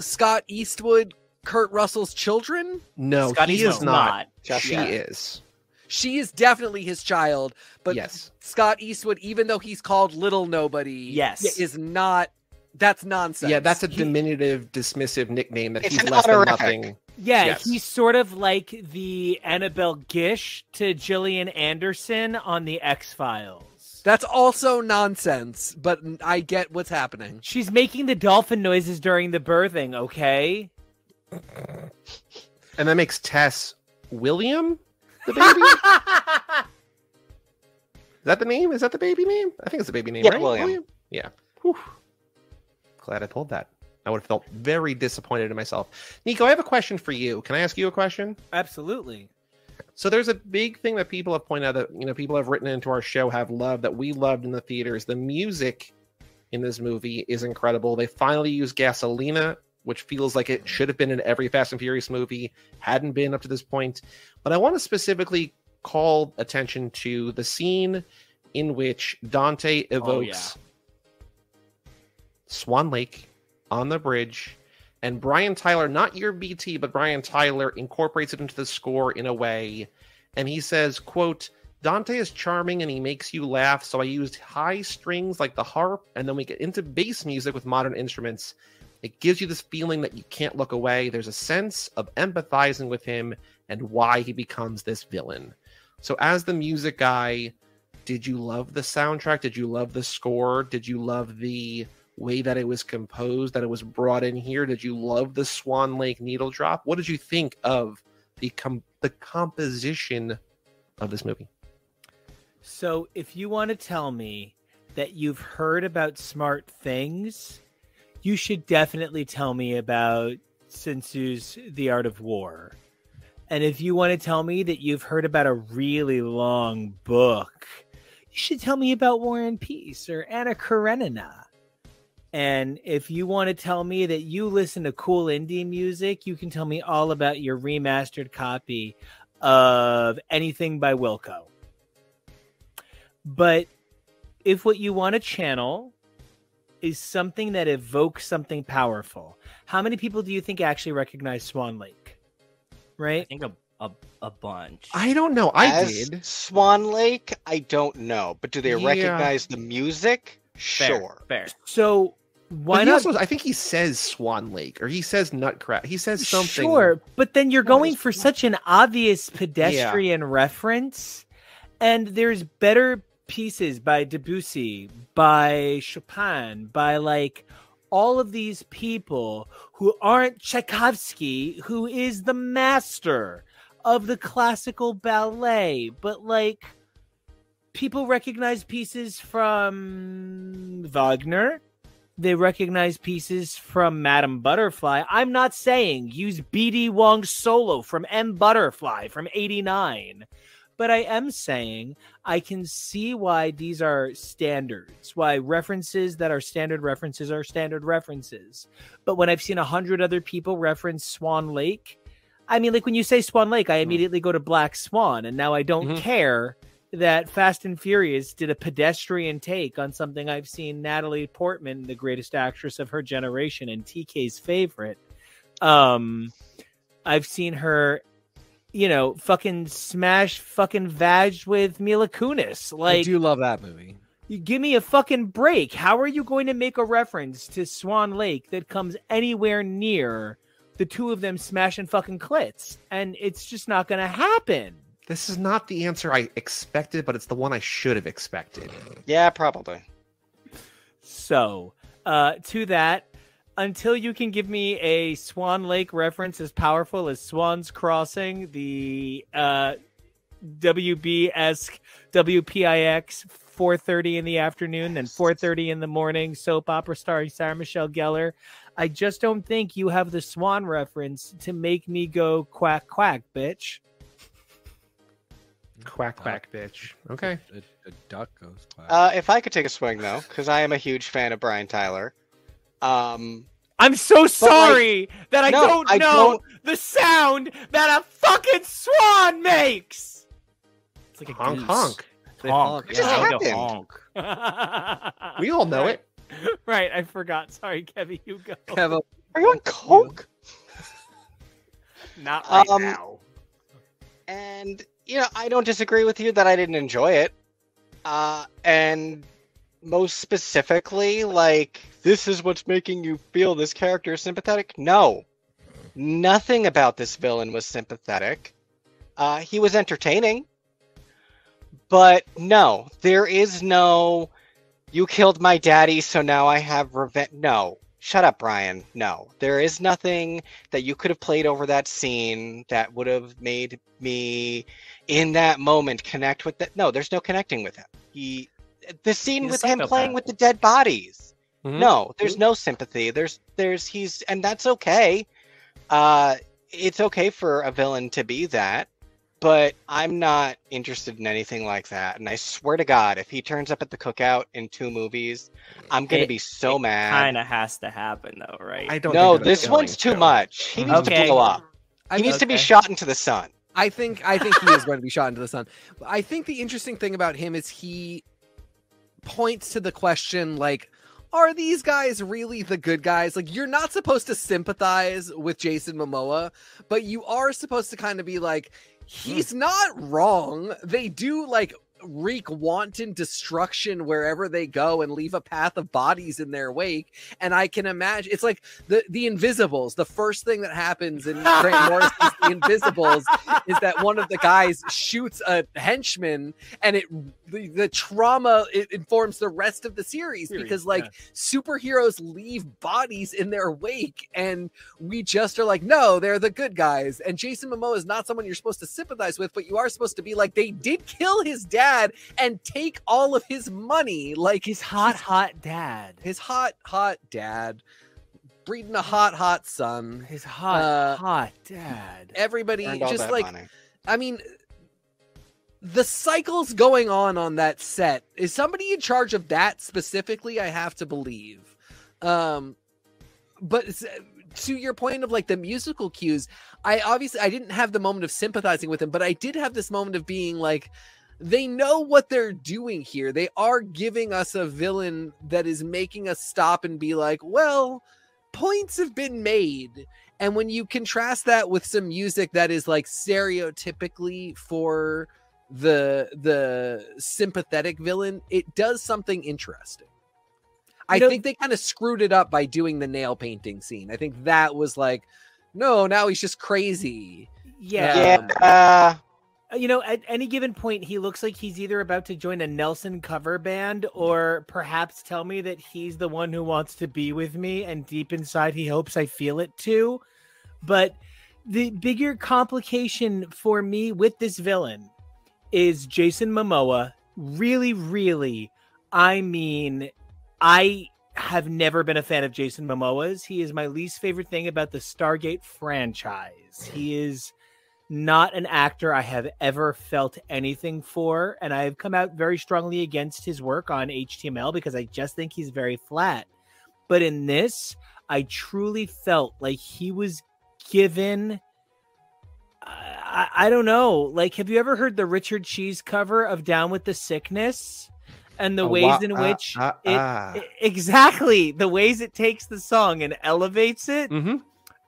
[SPEAKER 4] Scott Eastwood Kurt Russell's children?
[SPEAKER 1] No, he is not. She is.
[SPEAKER 4] She is definitely his child, but
[SPEAKER 1] yes.
[SPEAKER 4] Scott Eastwood, even though he's called Little Nobody, is not. That's nonsense.
[SPEAKER 1] Yeah, that's a diminutive, dismissive nickname that he's less than nothing.
[SPEAKER 3] Yeah, yes. He's sort of like the Annabelle Gish to Gillian Anderson on the X-Files.
[SPEAKER 4] That's also nonsense, but I get what's happening.
[SPEAKER 3] She's making the dolphin noises during the birthing, okay?
[SPEAKER 1] And that makes Tess William the baby? Is that the name? Is that the baby name? I think it's the baby name, right?
[SPEAKER 5] William.
[SPEAKER 1] Yeah. Whew. Glad I pulled that. I would have felt very disappointed in myself. Nico, I have a question for you. Can I ask you a question?
[SPEAKER 3] Absolutely.
[SPEAKER 1] So there's a big thing that people have pointed out that, people have written into our show, have loved, that we loved in the theaters. The music in this movie is incredible. They finally used Gasolina, which feels like it should have been in every Fast and Furious movie, hadn't been up to this point. But I want to specifically call attention to the scene in which Dante evokes Swan Lake on the bridge, and Brian Tyler, not your BT, but Brian Tyler, incorporates it into the score in a way, and he says, quote, Dante is charming and he makes you laugh, so I used high strings like the harp, and then we get into bass music with modern instruments. It gives you this feeling that you can't look away. There's a sense of empathizing with him and why he becomes this villain. So as the music guy, did you love the soundtrack? Did you love the score? Did you love the way that it was composed, that it was brought in here? Did you love the Swan Lake needle drop? What did you think of the composition of this movie?
[SPEAKER 3] So if you want to tell me that you've heard about Smart Things, you should definitely tell me about Sun Tzu's The Art of War. And if you want to tell me that you've heard about a really long book, you should tell me about War and Peace or Anna Karenina. And if you want to tell me that you listen to cool indie music, you can tell me all about your remastered copy of anything by Wilco. But if what you want to channel is something that evokes something powerful, how many people do you think actually recognize Swan Lake? Right?
[SPEAKER 2] I think a bunch.
[SPEAKER 1] I don't know. I did.
[SPEAKER 5] Swan Lake, I don't know. But do they recognize the music? Sure.
[SPEAKER 2] Fair.
[SPEAKER 3] So why
[SPEAKER 1] But
[SPEAKER 3] not?
[SPEAKER 1] also, I think he says Swan Lake, or he says Nutcracker. He says something.
[SPEAKER 3] Sure, but then you're going for such an obvious pedestrian reference, and there's better pieces by Debussy, by Chopin, by like all of these people who aren't Tchaikovsky, who is the master of the classical ballet, but like people recognize pieces from Wagner. They recognize pieces from Madame Butterfly. I'm not saying use B.D. Wong's solo from M. Butterfly from '89. But I am saying I can see why these are standards, why references that are standard references are standard references. But when I've seen 100 other people reference Swan Lake, I mean, like when you say Swan Lake, I immediately go to Black Swan. And now I don't care that Fast and Furious did a pedestrian take on something I've seen Natalie Portman, the greatest actress of her generation and TK's favorite. I've seen her, fucking smash fucking vag with Mila Kunis. Like,
[SPEAKER 4] I do love that movie.
[SPEAKER 3] You give me a fucking break. How are you going to make a reference to Swan Lake that comes anywhere near the two of them smashing fucking clits? And it's just not going to happen.
[SPEAKER 1] This is not the answer I expected, but it's the one I should have expected.
[SPEAKER 5] Yeah, probably.
[SPEAKER 3] So, to that, until you can give me a Swan Lake reference as powerful as Swan's Crossing, the WB-esque WPIX 4:30 in the afternoon and 4:30 in the morning soap opera starring Sarah Michelle Gellar, I just don't think you have the Swan reference to make me go quack, quack, bitch.
[SPEAKER 1] Quack, quack, bitch. Okay.
[SPEAKER 4] A duck goes quack.
[SPEAKER 5] If I could take a swing, though, because I am a huge fan of Brian Tyler.
[SPEAKER 3] I'm so sorry that I don't know the sound that a fucking swan makes. It's like a
[SPEAKER 1] honk,
[SPEAKER 3] goose.
[SPEAKER 1] honk.
[SPEAKER 2] Honk.
[SPEAKER 5] What just happened?
[SPEAKER 2] Honk.
[SPEAKER 1] We all know it.
[SPEAKER 3] Right, I forgot. Sorry, Kevin, you go.
[SPEAKER 4] Kevo,
[SPEAKER 5] Are you on coke?
[SPEAKER 3] Not right now.
[SPEAKER 5] And, I don't disagree with you that I didn't enjoy it. And most specifically, like, this is what's making you feel this character is sympathetic? No. Nothing about this villain was sympathetic. He was entertaining. But no, there is no, you killed my daddy, so now I have revenge. No. Shut up, Brian. No. There is nothing that you could have played over that scene that would have made me, in that moment, connect with that. No, there's no connecting with him. The scene with him playing with the dead bodies.
[SPEAKER 1] Mm-hmm.
[SPEAKER 5] No, there's no sympathy. And that's okay. It's okay for a villain to be that, but I'm not interested in anything like that. And I swear to God, if he turns up at the cookout in 2 movies, I'm going to be so mad.
[SPEAKER 2] Kind of has to happen, though, right?
[SPEAKER 1] I don't.
[SPEAKER 5] No,
[SPEAKER 1] think
[SPEAKER 5] this one's too much. He needs to blow up. He needs to be shot into the sun.
[SPEAKER 4] I think he is going to be shot into the sun. I think the interesting thing about him is he points to the question, like, are these guys really the good guys? Like, you're not supposed to sympathize with Jason Momoa, but you are supposed to kind of be like, he's not wrong. They do, like, wreak wanton destruction wherever they go and leave a path of bodies in their wake. And I can imagine it's like the Invisibles. The first thing that happens in Grant Morrison's The Invisibles is that one of the guys shoots a henchman, and the trauma it informs the rest of the series because superheroes leave bodies in their wake, and we just are like, no, they're the good guys. And Jason Momoa is not someone you're supposed to sympathize with, but you are supposed to be like, they did kill his dad and take all of his money, like
[SPEAKER 3] his hot dad,
[SPEAKER 4] breeding a hot son,
[SPEAKER 3] his hot dad.
[SPEAKER 4] Everybody just like
[SPEAKER 5] money.
[SPEAKER 4] I mean, the cycles going on that set. Is somebody in charge of that specifically? I have to believe. But to your point of like the musical cues, I didn't have the moment of sympathizing with him, but I did have this moment of being like, they know what they're doing here. They are giving us a villain that is making us stop and be like, well, points have been made. And when you contrast that with some music that is like stereotypically for the sympathetic villain, it does something interesting. I think they kind of screwed it up by doing the nail painting scene. I think that was like, no, now he's just crazy.
[SPEAKER 3] Yeah. You know, at any given point, he looks like he's either about to join a Nelson cover band or perhaps tell me that he's the one who wants to be with me, and deep inside he hopes I feel it too. But the bigger complication for me with this villain is Jason Momoa. Really, really, I mean, I have never been a fan of Jason Momoa's. He is my least favorite thing about the Stargate franchise. He is not an actor I have ever felt anything for, and I have come out very strongly against his work on HTML because I just think he's very flat. But in this, I truly felt like he was given... I don't know. Like, have you ever heard the Richard Cheese cover of Down with the Sickness? And the ways in which exactly the ways it takes the song and elevates it. Mm-hmm.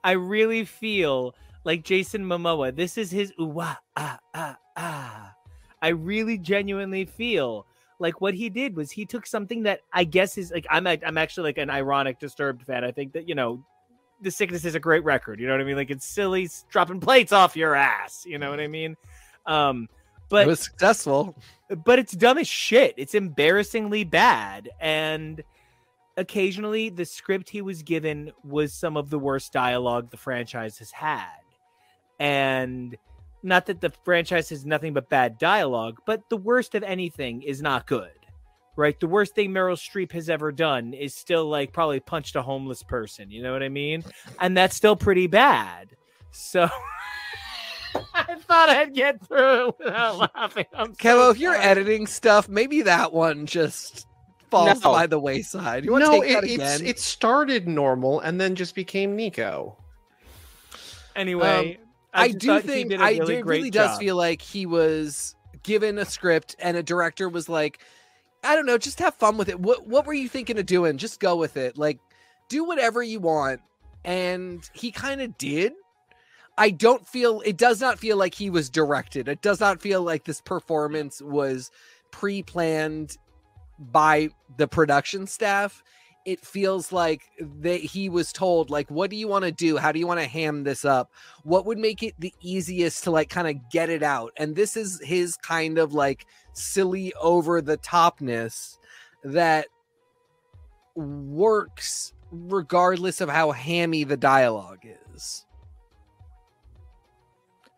[SPEAKER 3] I really feel like Jason Momoa. This is his I really genuinely feel like what he did was he took something that I guess is like, I'm actually like an ironic Disturbed fan. I think that, you know, The Sickness is a great record. You know what I mean? Like, it's silly dropping plates off your ass. You know what I mean? But
[SPEAKER 4] it was successful.
[SPEAKER 3] But it's dumb as shit. It's embarrassingly bad. And occasionally the script he was given was some of the worst dialogue the franchise has had. And not that the franchise has nothing but bad dialogue, but the worst of anything is not good, right? The worst thing Meryl Streep has ever done is still like probably punched a homeless person. You know what I mean? And that's still pretty bad. So... I thought I'd get through it without laughing.
[SPEAKER 4] Kevo, if you're editing stuff, maybe that one just falls by the wayside. You want to take that again?
[SPEAKER 1] It started normal and then just became Nico.
[SPEAKER 3] Anyway,
[SPEAKER 4] I do think it really does feel like he was given a script and a director was like, I don't know, just have fun with it. What were you thinking of doing? Just go with it. Like, do whatever you want. And he kind of did. It does not feel like he was directed. It does not feel like this performance was pre-planned by the production staff. It feels like he was told, like, what do you want to do? How do you want to ham this up? What would make it the easiest to like kind of get it out? And this is his kind of like silly over the topness that works regardless of how hammy the dialogue is.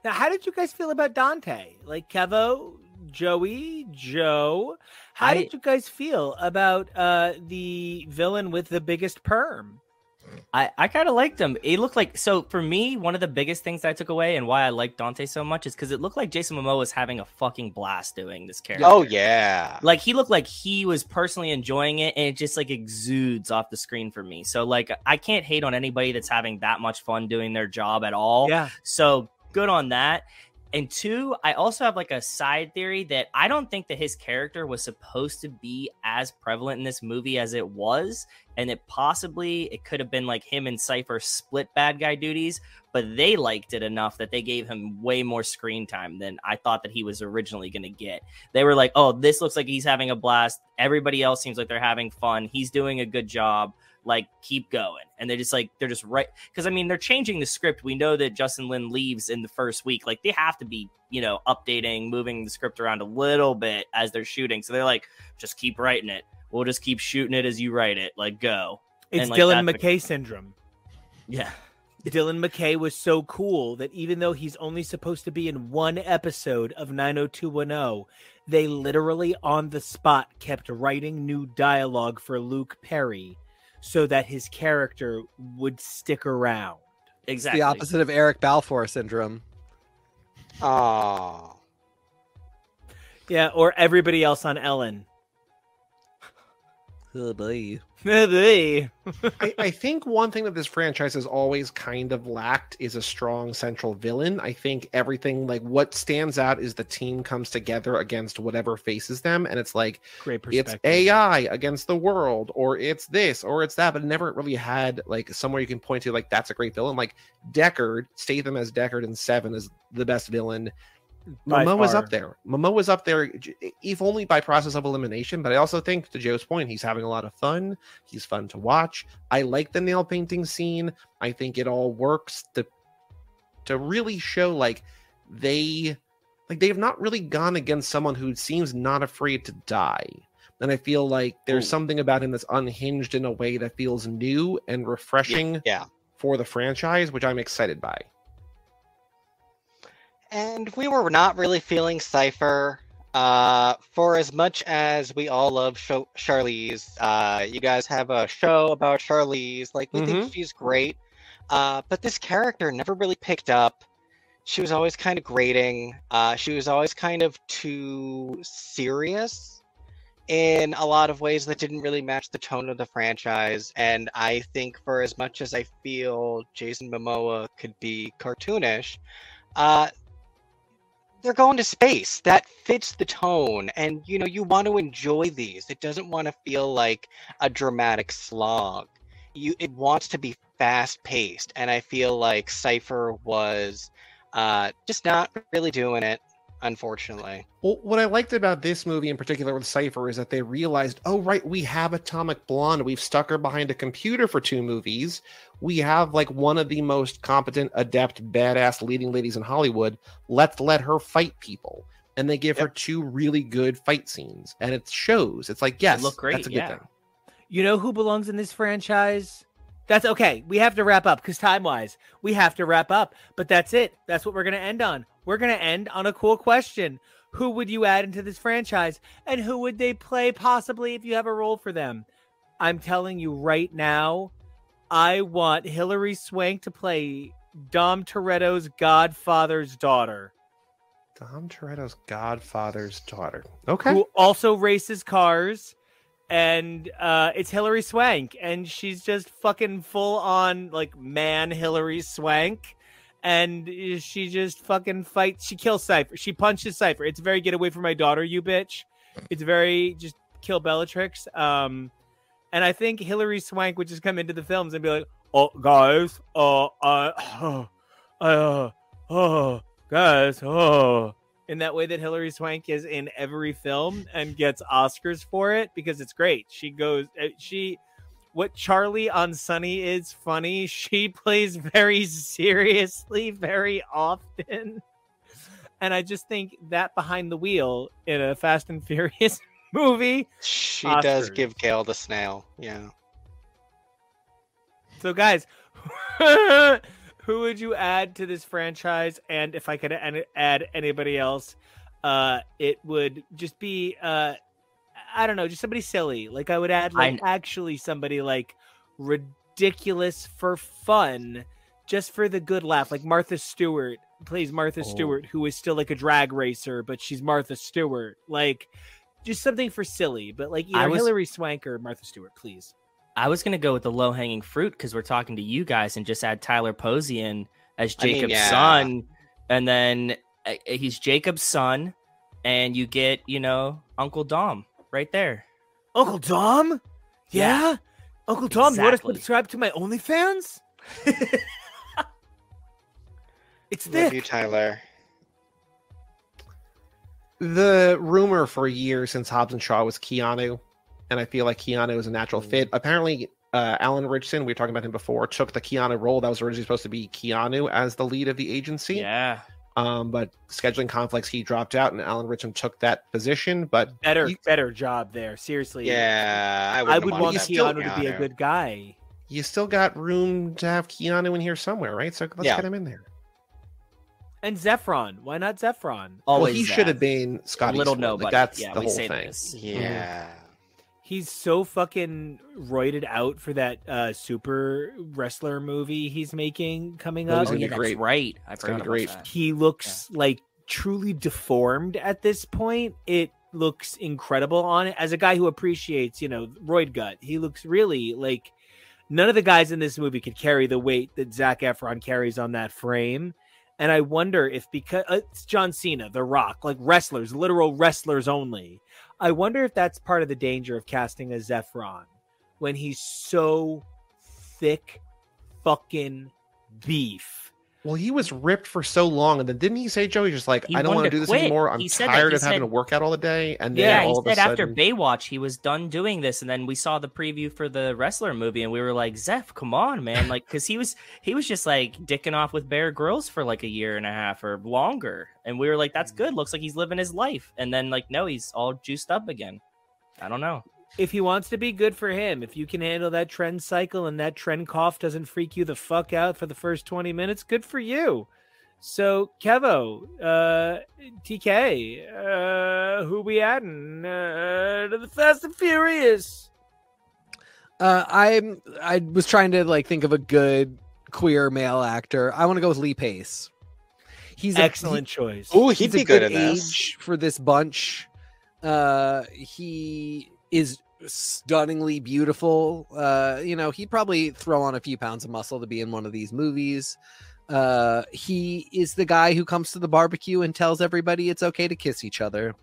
[SPEAKER 3] Now, how did you guys feel about Dante? Like, Kevo, Joey, Joe, how did you guys feel about the villain with the biggest perm?
[SPEAKER 2] I kind of liked him. It looked like, so for me, one of the biggest things I took away and why I like Dante so much is because it looked like Jason Momoa was having a fucking blast doing this character.
[SPEAKER 5] Oh, yeah.
[SPEAKER 2] Like, he looked like he was personally enjoying it, and it just, like, exudes off the screen for me. So, like, I can't hate on anybody that's having that much fun doing their job at all.
[SPEAKER 3] Yeah.
[SPEAKER 2] So, good on that. And two, I also have like a side theory that I don't think that his character was supposed to be as prevalent in this movie as it was. And it could have been like him and Cypher split bad guy duties, but they liked it enough that they gave him way more screen time than I thought that he was originally going to get. They were like, oh, this looks like he's having a blast. Everybody else seems like they're having fun. He's doing a good job. Like, keep going. And they're just right. Because, I mean, they're changing the script. We know that Justin Lin leaves in the first week. Like, they have to be, you know, updating, moving the script around a little bit as they're shooting. So they're like, just keep writing it. We'll just keep shooting it as you write it. Like, go.
[SPEAKER 3] It's like, Dylan McKay syndrome.
[SPEAKER 2] Yeah.
[SPEAKER 3] Dylan McKay was so cool that even though he's only supposed to be in one episode of 90210, they literally on the spot kept writing new dialogue for Luke Perry so that his character would stick around.
[SPEAKER 2] Exactly.
[SPEAKER 4] It's the opposite of Eric Balfour syndrome.
[SPEAKER 5] Oh.
[SPEAKER 3] Yeah, or everybody else on Ellen.
[SPEAKER 4] Oh boy.
[SPEAKER 1] I think one thing that this franchise has always kind of lacked is a strong central villain. I think everything, like, what stands out is the team comes together against whatever faces them, and it's like,
[SPEAKER 3] Great
[SPEAKER 1] it's
[SPEAKER 3] perspective.
[SPEAKER 1] AI against the world, or it's this, or it's that, but it never really had, like, somewhere you can point to, like, that's a great villain. Like, Deckard, Statham as Deckard in 7 is the best villain.
[SPEAKER 3] By
[SPEAKER 1] Momoa's
[SPEAKER 3] far.
[SPEAKER 1] up there. Momoa's up there, if only by process of elimination. But I also think, to Joe's point, he's having a lot of fun. He's fun to watch. I like the nail painting scene. I think it all works to really show they have not really gone against someone who seems not afraid to die. And I feel like there's something about him that's unhinged in a way that feels new and refreshing for the franchise, which I'm excited by.
[SPEAKER 5] And we were not really feeling Cypher. For as much as we all love Charlize, you guys have a show about Charlize. Like, we think she's great. But this character never really picked up. She was always kind of grating. She was always kind of too serious in a lot of ways that didn't really match the tone of the franchise. And I think for as much as I feel Jason Momoa could be cartoonish, they're going to space. That fits the tone. And, you want to enjoy these. It doesn't want to feel like a dramatic slog. It wants to be fast-paced. And I feel like Cypher was just not really doing it, unfortunately.
[SPEAKER 1] Well, what I liked about this movie in particular with Cypher is that they realized, oh, right, we have Atomic Blonde. We've stuck her behind a computer for 2 movies. We have one of the most competent, adept, badass leading ladies in Hollywood. Let's let her fight people. And they give her 2 really good fight scenes. And it shows. It's like, yes,
[SPEAKER 2] look great,
[SPEAKER 1] that's a good thing.
[SPEAKER 3] You know who belongs in this franchise? That's okay. We have to wrap up because time-wise, we have to wrap up. But that's it. That's what we're going to end on. We're going to end on a cool question. Who would you add into this franchise? And who would they play possibly if you have a role for them? I'm telling you right now, I want Hilary Swank to play Dom Toretto's godfather's daughter.
[SPEAKER 1] Dom Toretto's godfather's daughter. Okay.
[SPEAKER 3] Who also races cars. And it's Hilary Swank. And she's just fucking full on, man Hilary Swank. And she just fucking fights. She kills Cypher. She punches Cypher. It's very get away from my daughter, you bitch. It's very just kill Bellatrix. And I think Hilary Swank would just come into the films and be like, "Oh, guys, guys, in that way that Hilary Swank is in every film and gets Oscars for it because it's great. What Charlie on Sunny is funny, she plays very seriously, very often. And I just think that behind the wheel in a Fast and Furious movie.
[SPEAKER 5] She
[SPEAKER 3] Oscars.
[SPEAKER 5] does give Gale the snail. Yeah.
[SPEAKER 3] So, guys, who would you add to this franchise? And if I could add anybody else, it would just be, I don't know, just somebody silly. I would add, actually somebody, ridiculous for fun, just for the good laugh. Like Martha Stewart plays Martha Stewart, who is still, a drag racer, but she's Martha Stewart. Just something for silly, but, either Hilary Swank or Martha Stewart, please.
[SPEAKER 2] I was going to go with the low-hanging fruit because we're talking to you guys and just add Tyler Posey in as Jacob's son. And then he's Jacob's son, and you get, Uncle Dom right there.
[SPEAKER 3] Uncle Dom? Yeah? Uncle Dom,
[SPEAKER 2] exactly.
[SPEAKER 3] You want to subscribe to my OnlyFans? It's thick.
[SPEAKER 5] Love you, Tyler.
[SPEAKER 1] The rumor for years since Hobbs and Shaw was Keanu, and I feel like Keanu is a natural fit. Apparently, Alan Ritchson, we were talking about him before, took the Keanu role that was originally supposed to be Keanu as the lead of the agency.
[SPEAKER 2] Yeah.
[SPEAKER 1] But scheduling conflicts, he dropped out, and Alan Ritchson took that position. But
[SPEAKER 3] better job there. Seriously.
[SPEAKER 5] Yeah,
[SPEAKER 3] I would want Keanu to be a good guy.
[SPEAKER 1] You still got room to have Keanu in here somewhere, right? So let's get him in there.
[SPEAKER 3] And Zephron. Why not Zephron?
[SPEAKER 1] Well, he should have been Scotty.
[SPEAKER 2] Little nobody.
[SPEAKER 1] That's
[SPEAKER 2] the
[SPEAKER 1] the whole thing.
[SPEAKER 2] This.
[SPEAKER 5] Yeah.
[SPEAKER 3] He's so fucking roided out for that super wrestler movie he's making coming up.
[SPEAKER 1] Oh, yeah,
[SPEAKER 2] that's right. I've heard
[SPEAKER 1] great.
[SPEAKER 3] He looks truly deformed at this point. It looks incredible on it. As a guy who appreciates, roid gut, he looks really like none of the guys in this movie could carry the weight that Zac Efron carries on that frame. And I wonder if because it's John Cena, The Rock, like wrestlers, literal wrestlers only. I wonder if that's part of the danger of casting a Zephron when he's so thick fucking beef.
[SPEAKER 1] Well, he was ripped for so long, and then didn't he say, Joe, he's just like, I don't want to do this anymore. I'm tired of having to work out all the day. And then all of a sudden,
[SPEAKER 2] after Baywatch, he was done doing this, and then we saw the preview for the wrestler movie, and we were like, Zeph, come on, man, like, because he was just like dicking off with Bear Grylls for like a year and a half or longer, and we were like, that's good, looks like he's living his life, and then like, no, he's all juiced up again. I don't know.
[SPEAKER 3] If he wants to be, good for him. If you can handle that trend cycle and that trend cough doesn't freak you the fuck out for the first 20 minutes, good for you. So, Kevo, TK, who we adding to the Fast and Furious?
[SPEAKER 4] I was trying to like think of a good queer male actor. I want to go with Lee Pace. He's
[SPEAKER 3] excellent choice.
[SPEAKER 5] Oh, he'd be good in
[SPEAKER 4] age
[SPEAKER 5] this
[SPEAKER 4] for this bunch. He is stunningly beautiful. He'd probably throw on a few pounds of muscle to be in one of these movies. He is the guy who comes to the barbecue and tells everybody it's okay to kiss each other.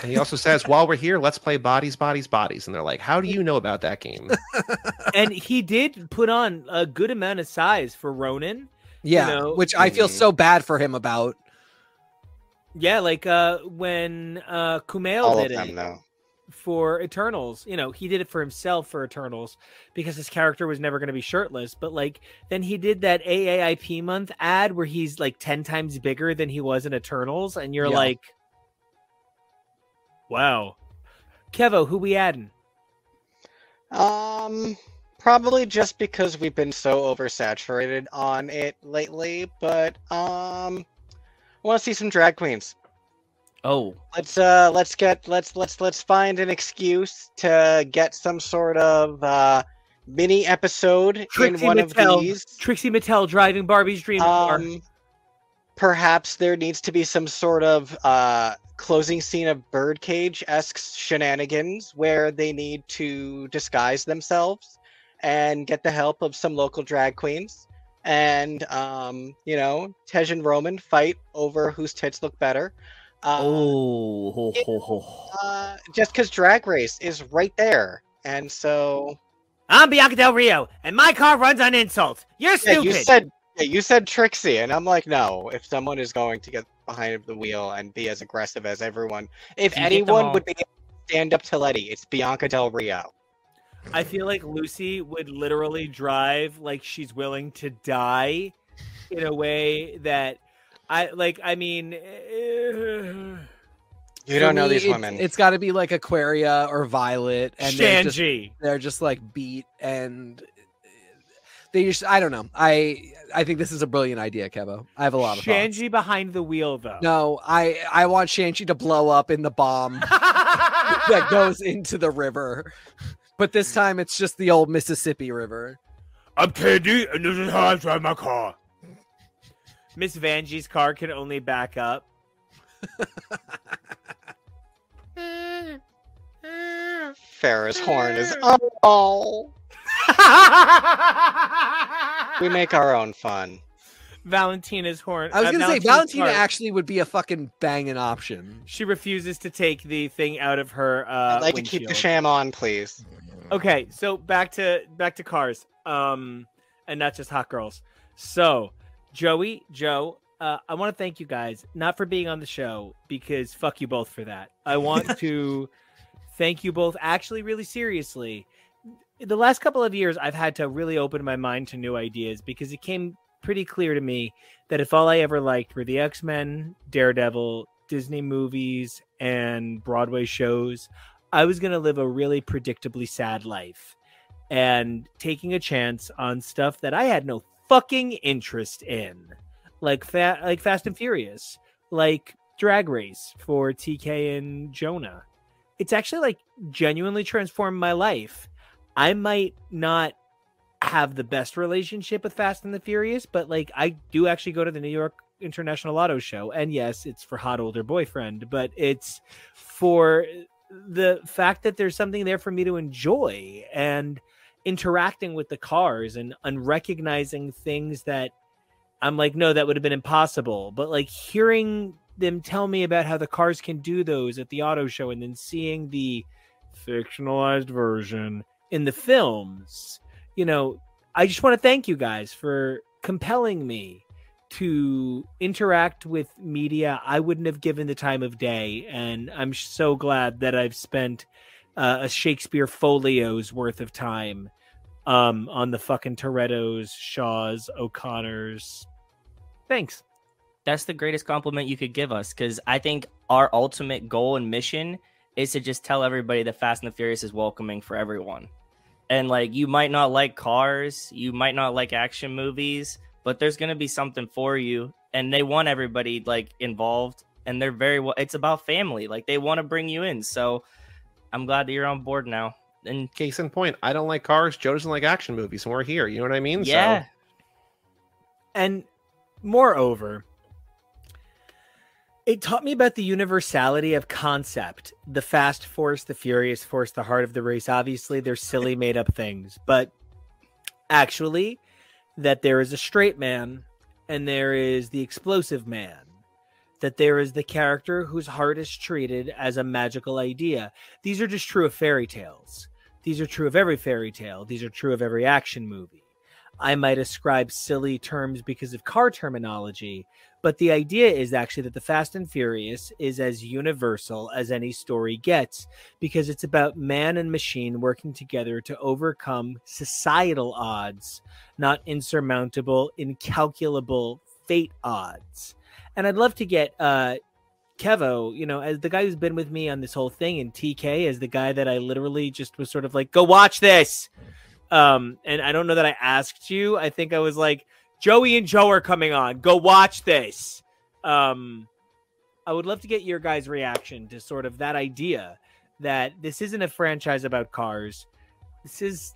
[SPEAKER 1] And he also says, while we're here, let's play Bodies, Bodies, Bodies. And they're like, how do you know about that game?
[SPEAKER 3] And he did put on a good amount of size for Ronin.
[SPEAKER 4] Yeah, which I feel so bad for him about.
[SPEAKER 3] Yeah, like when Kumail did it.
[SPEAKER 5] Though.
[SPEAKER 3] For Eternals, he did it for himself for Eternals because his character was never going to be shirtless. But like, then he did that AAIP month ad where he's like 10 times bigger than he was in Eternals, and you're like, wow. Kevo, who we adding?
[SPEAKER 5] Probably just because we've been so oversaturated on it lately. But I want to see some drag queens.
[SPEAKER 2] Oh,
[SPEAKER 5] let's find an excuse to get some sort of mini episode in one of these.
[SPEAKER 3] Trixie Mattel driving Barbie's dream car.
[SPEAKER 5] Perhaps there needs to be some sort of closing scene of Birdcage-esque shenanigans where they need to disguise themselves and get the help of some local drag queens. And Tej and Roman fight over whose tits look better. Just because Drag Race is right there, and so
[SPEAKER 3] I'm Bianca Del Rio, and my car runs on insults. You're stupid.
[SPEAKER 5] You said Trixie, and I'm like, no. If someone is going to get behind the wheel and be as aggressive as everyone, if anyone would be able to stand up to Letty, it's Bianca Del Rio.
[SPEAKER 3] I feel like Lucy would literally drive like she's willing to die in a way that. You
[SPEAKER 5] don't know these women.
[SPEAKER 4] It's got to be like Aquaria or Violet, and
[SPEAKER 3] Shanji.
[SPEAKER 4] They're just like beat, and I don't know. I think this is a brilliant idea, Kevo. I have a lot of thoughts.
[SPEAKER 3] Shanji behind the wheel, though.
[SPEAKER 4] No, I want Shanji to blow up in the bomb that goes into the river, but this time it's just the old Mississippi River.
[SPEAKER 3] I'm Candy, and this is how I drive my car. Miss Vanjie's car can only back up.
[SPEAKER 5] Farrah's horn is we make our own fun.
[SPEAKER 3] Valentina's horn.
[SPEAKER 4] I was gonna say Valentina actually would be a fucking banging option.
[SPEAKER 3] She refuses to take the thing out of her.
[SPEAKER 5] I'd like windshield. To keep the sham on, please.
[SPEAKER 3] Okay, so back to cars, and not just hot girls. So. Joe, I want to thank you guys, not for being on the show, because fuck you both for that. I want to thank you both actually really seriously. The last couple of years, I've had to really open my mind to new ideas because it came pretty clear to me that if all I ever liked were the X-Men, Daredevil, Disney movies, and Broadway shows, I was going to live a really predictably sad life. And taking a chance on stuff that I had no fucking interest in, like Fast and Furious, like Drag Race for TK and Jonah. It's actually like genuinely transformed my life. I might not have the best relationship with Fast and the Furious, but like I do actually go to the New York International Auto Show. And yes, it's for hot older boyfriend, but it's for the fact that there's something there for me to enjoy and interacting with the cars and unrecognizing things that I'm like, no, that would have been impossible. But like hearing them tell me about how the cars can do those at the auto show and then seeing the fictionalized version in the films, I just want to thank you guys for compelling me to interact with media I wouldn't have given the time of day. And I'm so glad that I've spent a Shakespeare folio's worth of time on the fucking Torettos, Shaws, O'Connors. Thanks.
[SPEAKER 2] That's the greatest compliment you could give us, because I think our ultimate goal and mission is to just tell everybody that Fast and the Furious is welcoming for everyone. And like, you might not like cars, you might not like action movies, but there's going to be something for you. And they want everybody like involved, and they're very well. It's about family. Like, they want to bring you in. So I'm glad that you're on board now. And
[SPEAKER 1] case in point, I don't like cars. Joe doesn't like action movies, and we're here. You know what I mean?
[SPEAKER 2] Yeah.
[SPEAKER 1] So.
[SPEAKER 3] And moreover, it taught me about the universality of concept. The Fast Force, the Furious Force, the heart of the race. Obviously, they're silly made up things, but actually that there is a straight man and there is the explosive man. That there is the character whose heart is treated as a magical idea. These are just true of fairy tales. These are true of every fairy tale. These are true of every action movie. I might ascribe silly terms because of car terminology, but the idea is actually that the Fast and Furious is as universal as any story gets, because it's about man and machine working together to overcome societal odds, not insurmountable, incalculable fate odds. And I'd love to get Kevo, as the guy who's been with me on this whole thing, and TK as the guy that I literally just was sort of like, go watch this. And I don't know that I asked you. I think I was like, Joey and Joe are coming on. Go watch this. I would love to get your guys' reaction to sort of that idea that this isn't a franchise about cars. This is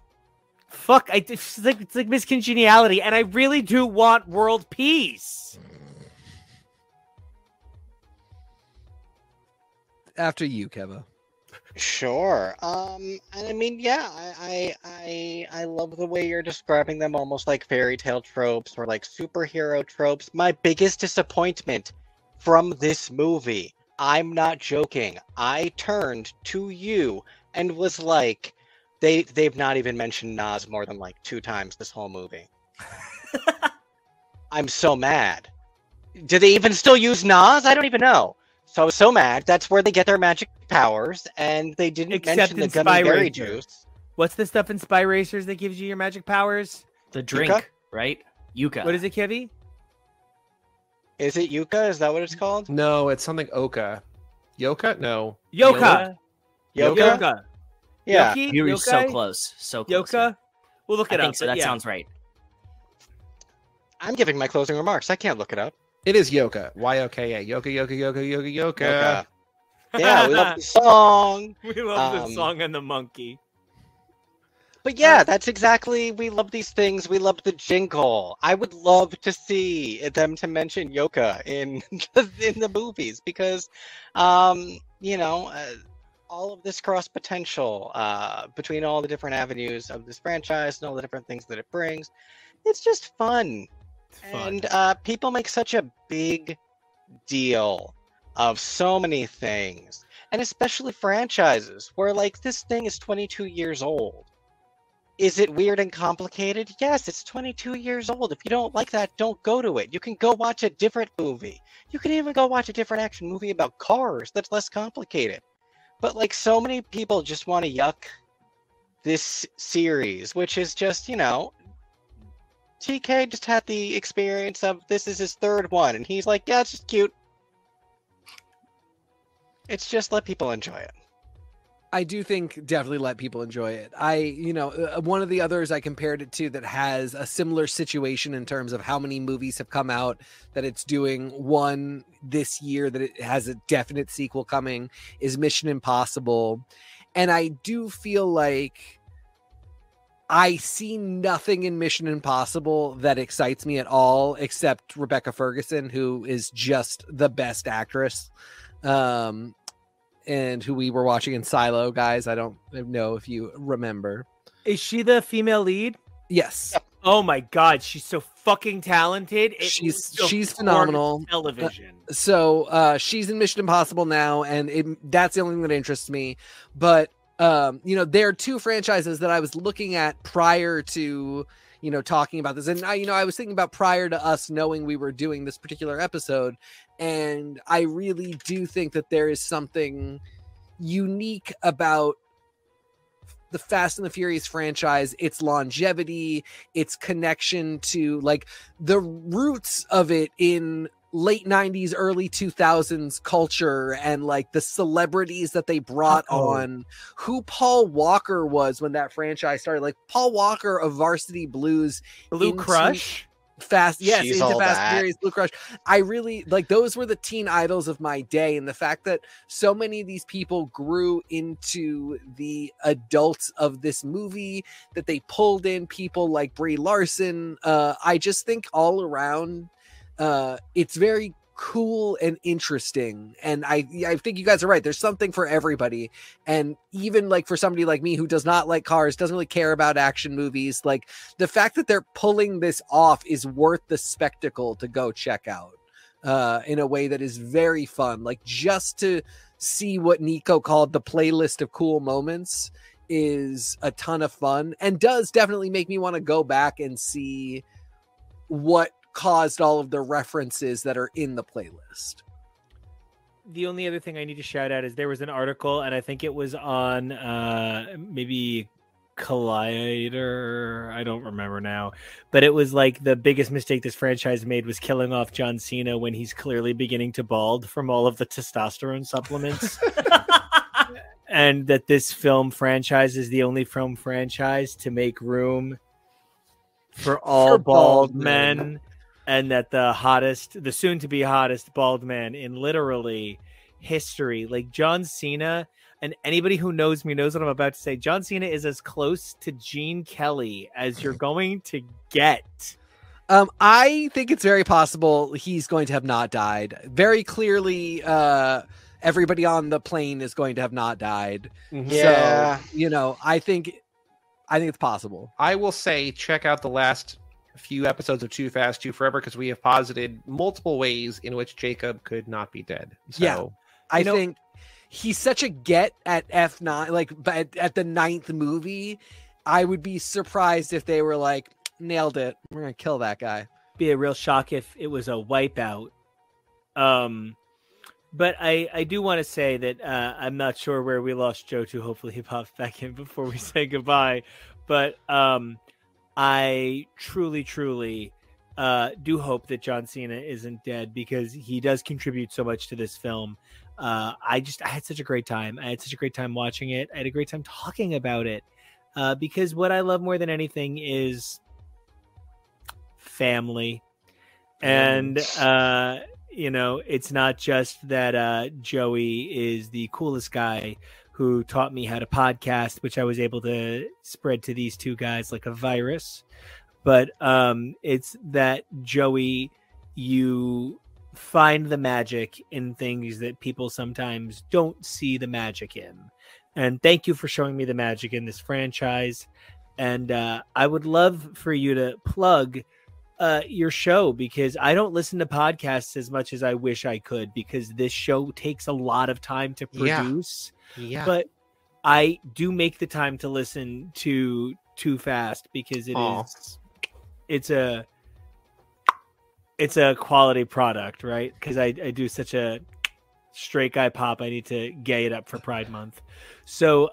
[SPEAKER 3] it's like miscongeniality, and I really do want world peace.
[SPEAKER 4] After you, Kevo.
[SPEAKER 5] Sure. And I mean, yeah, I love the way you're describing them, almost like fairy tale tropes or like superhero tropes. My biggest disappointment from this movie, I'm not joking, I turned to you and was like, they've not even mentioned Nas more than like 2 times this whole movie. I'm so mad. Do they even still use Nas? I don't even know. So I was so mad. That's where they get their magic powers, and they didn't mention the gummy berry juice.
[SPEAKER 3] What's the stuff in Spy Racers that gives you your magic powers?
[SPEAKER 2] The drink,
[SPEAKER 5] Yuka?
[SPEAKER 2] Right? Yuka.
[SPEAKER 3] What is it, Kevy?
[SPEAKER 5] Is it Yuka? Is that what it's called?
[SPEAKER 1] No, it's something Oka. Yoka? No.
[SPEAKER 3] Yoka.
[SPEAKER 5] Yoka? Yeah.
[SPEAKER 3] Yoki?
[SPEAKER 2] You were so
[SPEAKER 3] Yokai?
[SPEAKER 2] close. So close.
[SPEAKER 3] Yoka?
[SPEAKER 2] Yeah.
[SPEAKER 3] We'll look it
[SPEAKER 2] I
[SPEAKER 3] up.
[SPEAKER 2] think so.
[SPEAKER 3] but
[SPEAKER 2] That
[SPEAKER 3] yeah.
[SPEAKER 2] sounds right.
[SPEAKER 5] I'm giving my closing remarks. I can't look it up.
[SPEAKER 1] It is Yoka. Y-O-K-A. Yoka, Yoka, Yoka, Yoka, Yoka.
[SPEAKER 5] Yeah, we love the song.
[SPEAKER 3] We love the song and the monkey.
[SPEAKER 5] But yeah, that's exactly, we love these things. We love the jingle. I would love to see them to mention Yoka in the movies because, all of this cross potential between all the different avenues of this franchise and all the different things that it brings, it's just fun. And people make such a big deal of so many things, and especially franchises where like this thing is 22 years old. Is it weird and complicated? Yes, it's 22 years old. If you don't like that, don't go to it. You can go watch a different movie. You can even go watch a different action movie about cars that's less complicated. But like so many people just want to yuck this series, which is just, TK just had the experience of this is his 3rd one, and he's like, yeah, it's just cute. It's just let people enjoy it.
[SPEAKER 4] I do think definitely let people enjoy it. One of the others I compared it to that has a similar situation in terms of how many movies have come out that it's doing one this year, that it has a definite sequel coming, is Mission Impossible. And I do feel like I see nothing in Mission Impossible that excites me at all, except Rebecca Ferguson, who is just the best actress. And who we were watching in Silo, guys. I don't know if you remember.
[SPEAKER 3] Is she the female lead?
[SPEAKER 4] Yes.
[SPEAKER 3] Oh my God, she's so fucking talented.
[SPEAKER 4] She's phenomenal.
[SPEAKER 3] Television.
[SPEAKER 4] So she's in Mission Impossible now, and that's the only thing that interests me. But there are two franchises that I was looking at prior to talking about this, and I was thinking about prior to us knowing we were doing this particular episode, and I really do think that there is something unique about the Fast and the Furious franchise, its longevity, its connection to like the roots of it in late 90s, early 2000s culture, and like the celebrities that they brought on, who Paul Walker was when that franchise started. Like Paul Walker of Varsity Blues,
[SPEAKER 3] Blue Crush.
[SPEAKER 4] Fast, yes,
[SPEAKER 5] She's
[SPEAKER 4] into
[SPEAKER 5] all
[SPEAKER 4] Fast
[SPEAKER 5] that.
[SPEAKER 4] and Furious, Blue Crush. I really like those were the teen idols of my day, and the fact that so many of these people grew into the adults of this movie, that they pulled in people like Brie Larson. I just think all around, it's very cool and interesting, and I think you guys are right. There's something for everybody, and even like for somebody like me who does not like cars, doesn't really care about action movies, like the fact that they're pulling this off is worth the spectacle to go check out in a way that is very fun. Like just to see what Nico called the playlist of cool moments is a ton of fun, and does definitely make me want to go back and see what caused all of the references that are in the playlist.
[SPEAKER 3] The only other thing I need to shout out is there was an article, and I think it was on maybe Collider, I don't remember now, but it was like the biggest mistake this franchise made was killing off John Cena when he's clearly beginning to bald from all of the testosterone supplements. And that this film franchise is the only film franchise to make room for all bald men. And that the soon-to-be hottest bald man in literally history, like John Cena, and anybody who knows me knows what I'm about to say. John Cena is as close to Gene Kelly as you're going to get.
[SPEAKER 4] I think it's very possible he's going to have not died. Very clearly, everybody on the plane is going to have not died.
[SPEAKER 5] Yeah.
[SPEAKER 4] So, I think it's possible.
[SPEAKER 1] I will say, check out the last few episodes of Too Fast, Too Forever, because we have posited multiple ways in which Jacob could not be dead. So,
[SPEAKER 4] yeah, I think he's such a get at F9, like, but at the 9th movie, I would be surprised if they were like, nailed it, we're gonna kill that guy.
[SPEAKER 3] Be a real shock if it was a wipeout. But I do want to say that I'm not sure where we lost Joe to. Hopefully he pops back in before we say goodbye. But I truly do hope that John Cena isn't dead, because he does contribute so much to this film. I had such a great time. I had such a great time watching it. I had a great time talking about it, because what I love more than anything is family. And, it's not just that Joey is the coolest guy who taught me how to podcast, which I was able to spread to these two guys like a virus. But it's that, Joey, you find the magic in things that people sometimes don't see the magic in. And thank you for showing me the magic in this franchise. And I would love for you to plug your show, because I don't listen to podcasts as much as I wish I could, because this show takes a lot of time to produce.
[SPEAKER 1] Yeah.
[SPEAKER 3] But I do make the time to listen to Too Fast, because it's a quality product, right? Because I do such a straight guy pop. I need to gay it up for Pride Month. So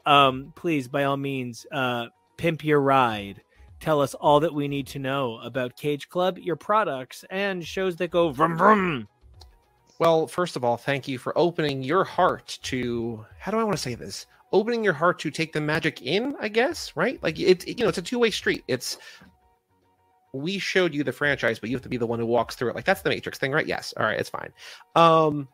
[SPEAKER 3] please, by all means, pimp your ride. Tell us all that we need to know about Cage Club, your products, and shows that go vroom vroom.
[SPEAKER 1] Well, first of all, thank you for opening your heart to, how do I want to say this? Opening your heart to take the magic in, I guess, right? Like it's a two-way street. We showed you the franchise, but you have to be the one who walks through it. Like that's the Matrix thing, right? Yes. All right, it's fine.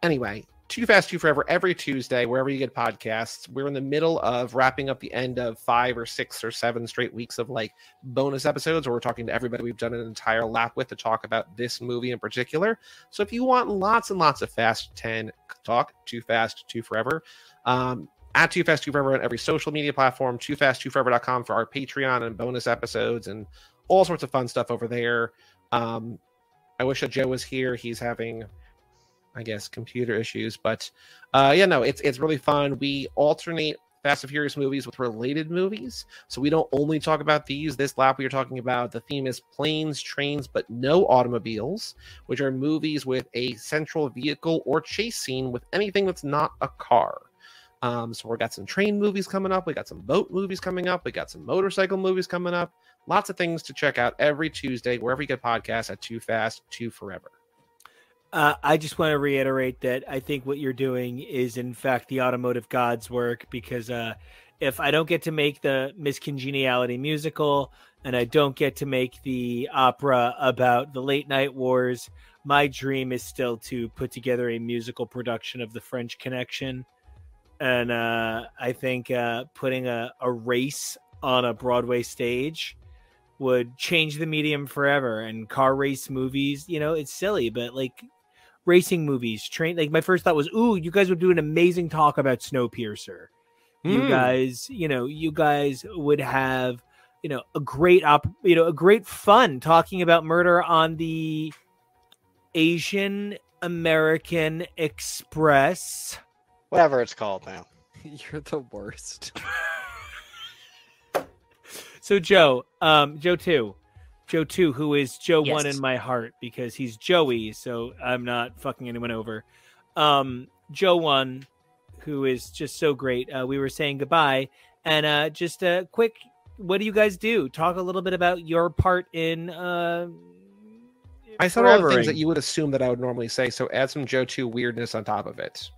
[SPEAKER 1] Anyway, Too Fast, Too Forever every Tuesday, wherever you get podcasts. We're in the middle of wrapping up the end of 5 or 6 or 7 straight weeks of like bonus episodes where we're talking to everybody we've done an entire lap with to talk about this movie in particular. So if you want lots and lots of Fast 10 talk, Too Fast, Too Forever, at Too Fast, Too Forever on every social media platform, toofast2forever.com for our Patreon and bonus episodes and all sorts of fun stuff over there. I wish that Joe was here. He's having, I guess, computer issues, but it's really fun. We alternate Fast and Furious movies with related movies, so we don't only talk about these. This lap we are talking about, the theme is planes, trains, but no automobiles, which are movies with a central vehicle or chase scene with anything that's not a car. So we got some train movies coming up, we got some boat movies coming up, we got some motorcycle movies coming up. Lots of things to check out every Tuesday wherever you get podcasts at Too Fast, Too Forever.
[SPEAKER 3] I just want to reiterate that I think what you're doing is, in fact, the automotive gods' work, because if I don't get to make the Miss Congeniality musical and I don't get to make the opera about the late night wars, my dream is still to put together a musical production of The French Connection. And I think putting a race on a Broadway stage would change the medium forever. And car race movies, it's silly, but like racing movies, like my first thought was, ooh, you guys would do an amazing talk about Snowpiercer. You guys would have, a great fun talking about murder on the Asian American Express.
[SPEAKER 5] Whatever it's called now.
[SPEAKER 4] You're the worst.
[SPEAKER 3] So Joe 2, who is Joe 1 in my heart because he's Joey, so I'm not fucking anyone over. Joe 1, who is just so great. We were saying goodbye, and just a quick, what do you guys do? Talk a little bit about your part in.
[SPEAKER 1] I said all the things that you would assume that I would normally say, so add some Joe 2 weirdness on top of it.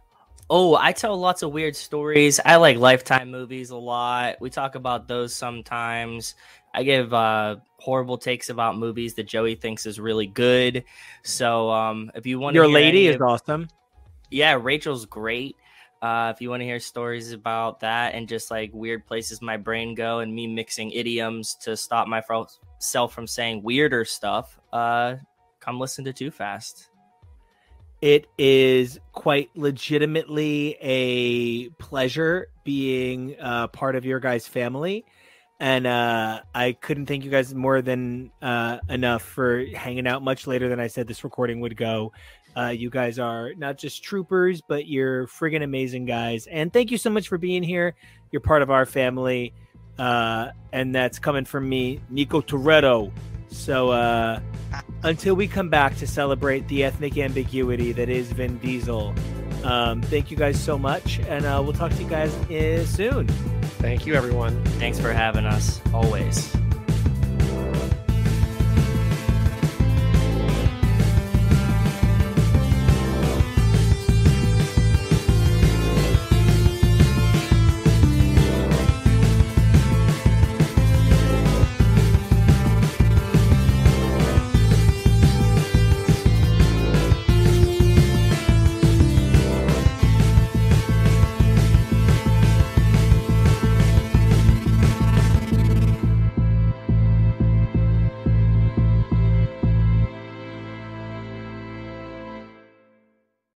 [SPEAKER 2] Oh, I tell lots of weird stories. I like Lifetime movies a lot. We talk about those sometimes. I give horrible takes about movies that Joey thinks is really good. So if you want to,
[SPEAKER 3] your lady is awesome.
[SPEAKER 2] Yeah, Rachel's great. If you want to hear stories about that and just like weird places my brain go and me mixing idioms to stop myself from saying weirder stuff, come listen to Too Fast.
[SPEAKER 3] It is quite legitimately a pleasure being part of your guys' family. And I couldn't thank you guys more than enough for hanging out much later than I said this recording would go. You guys are not just troopers, but you're friggin' amazing guys. And thank you so much for being here. You're part of our family. And that's coming from me, Nico Toretto. So until we come back to celebrate the ethnic ambiguity that is Vin Diesel, thank you guys so much, and we'll talk to you guys soon.
[SPEAKER 1] Thank you, everyone.
[SPEAKER 2] Thanks for having us, always.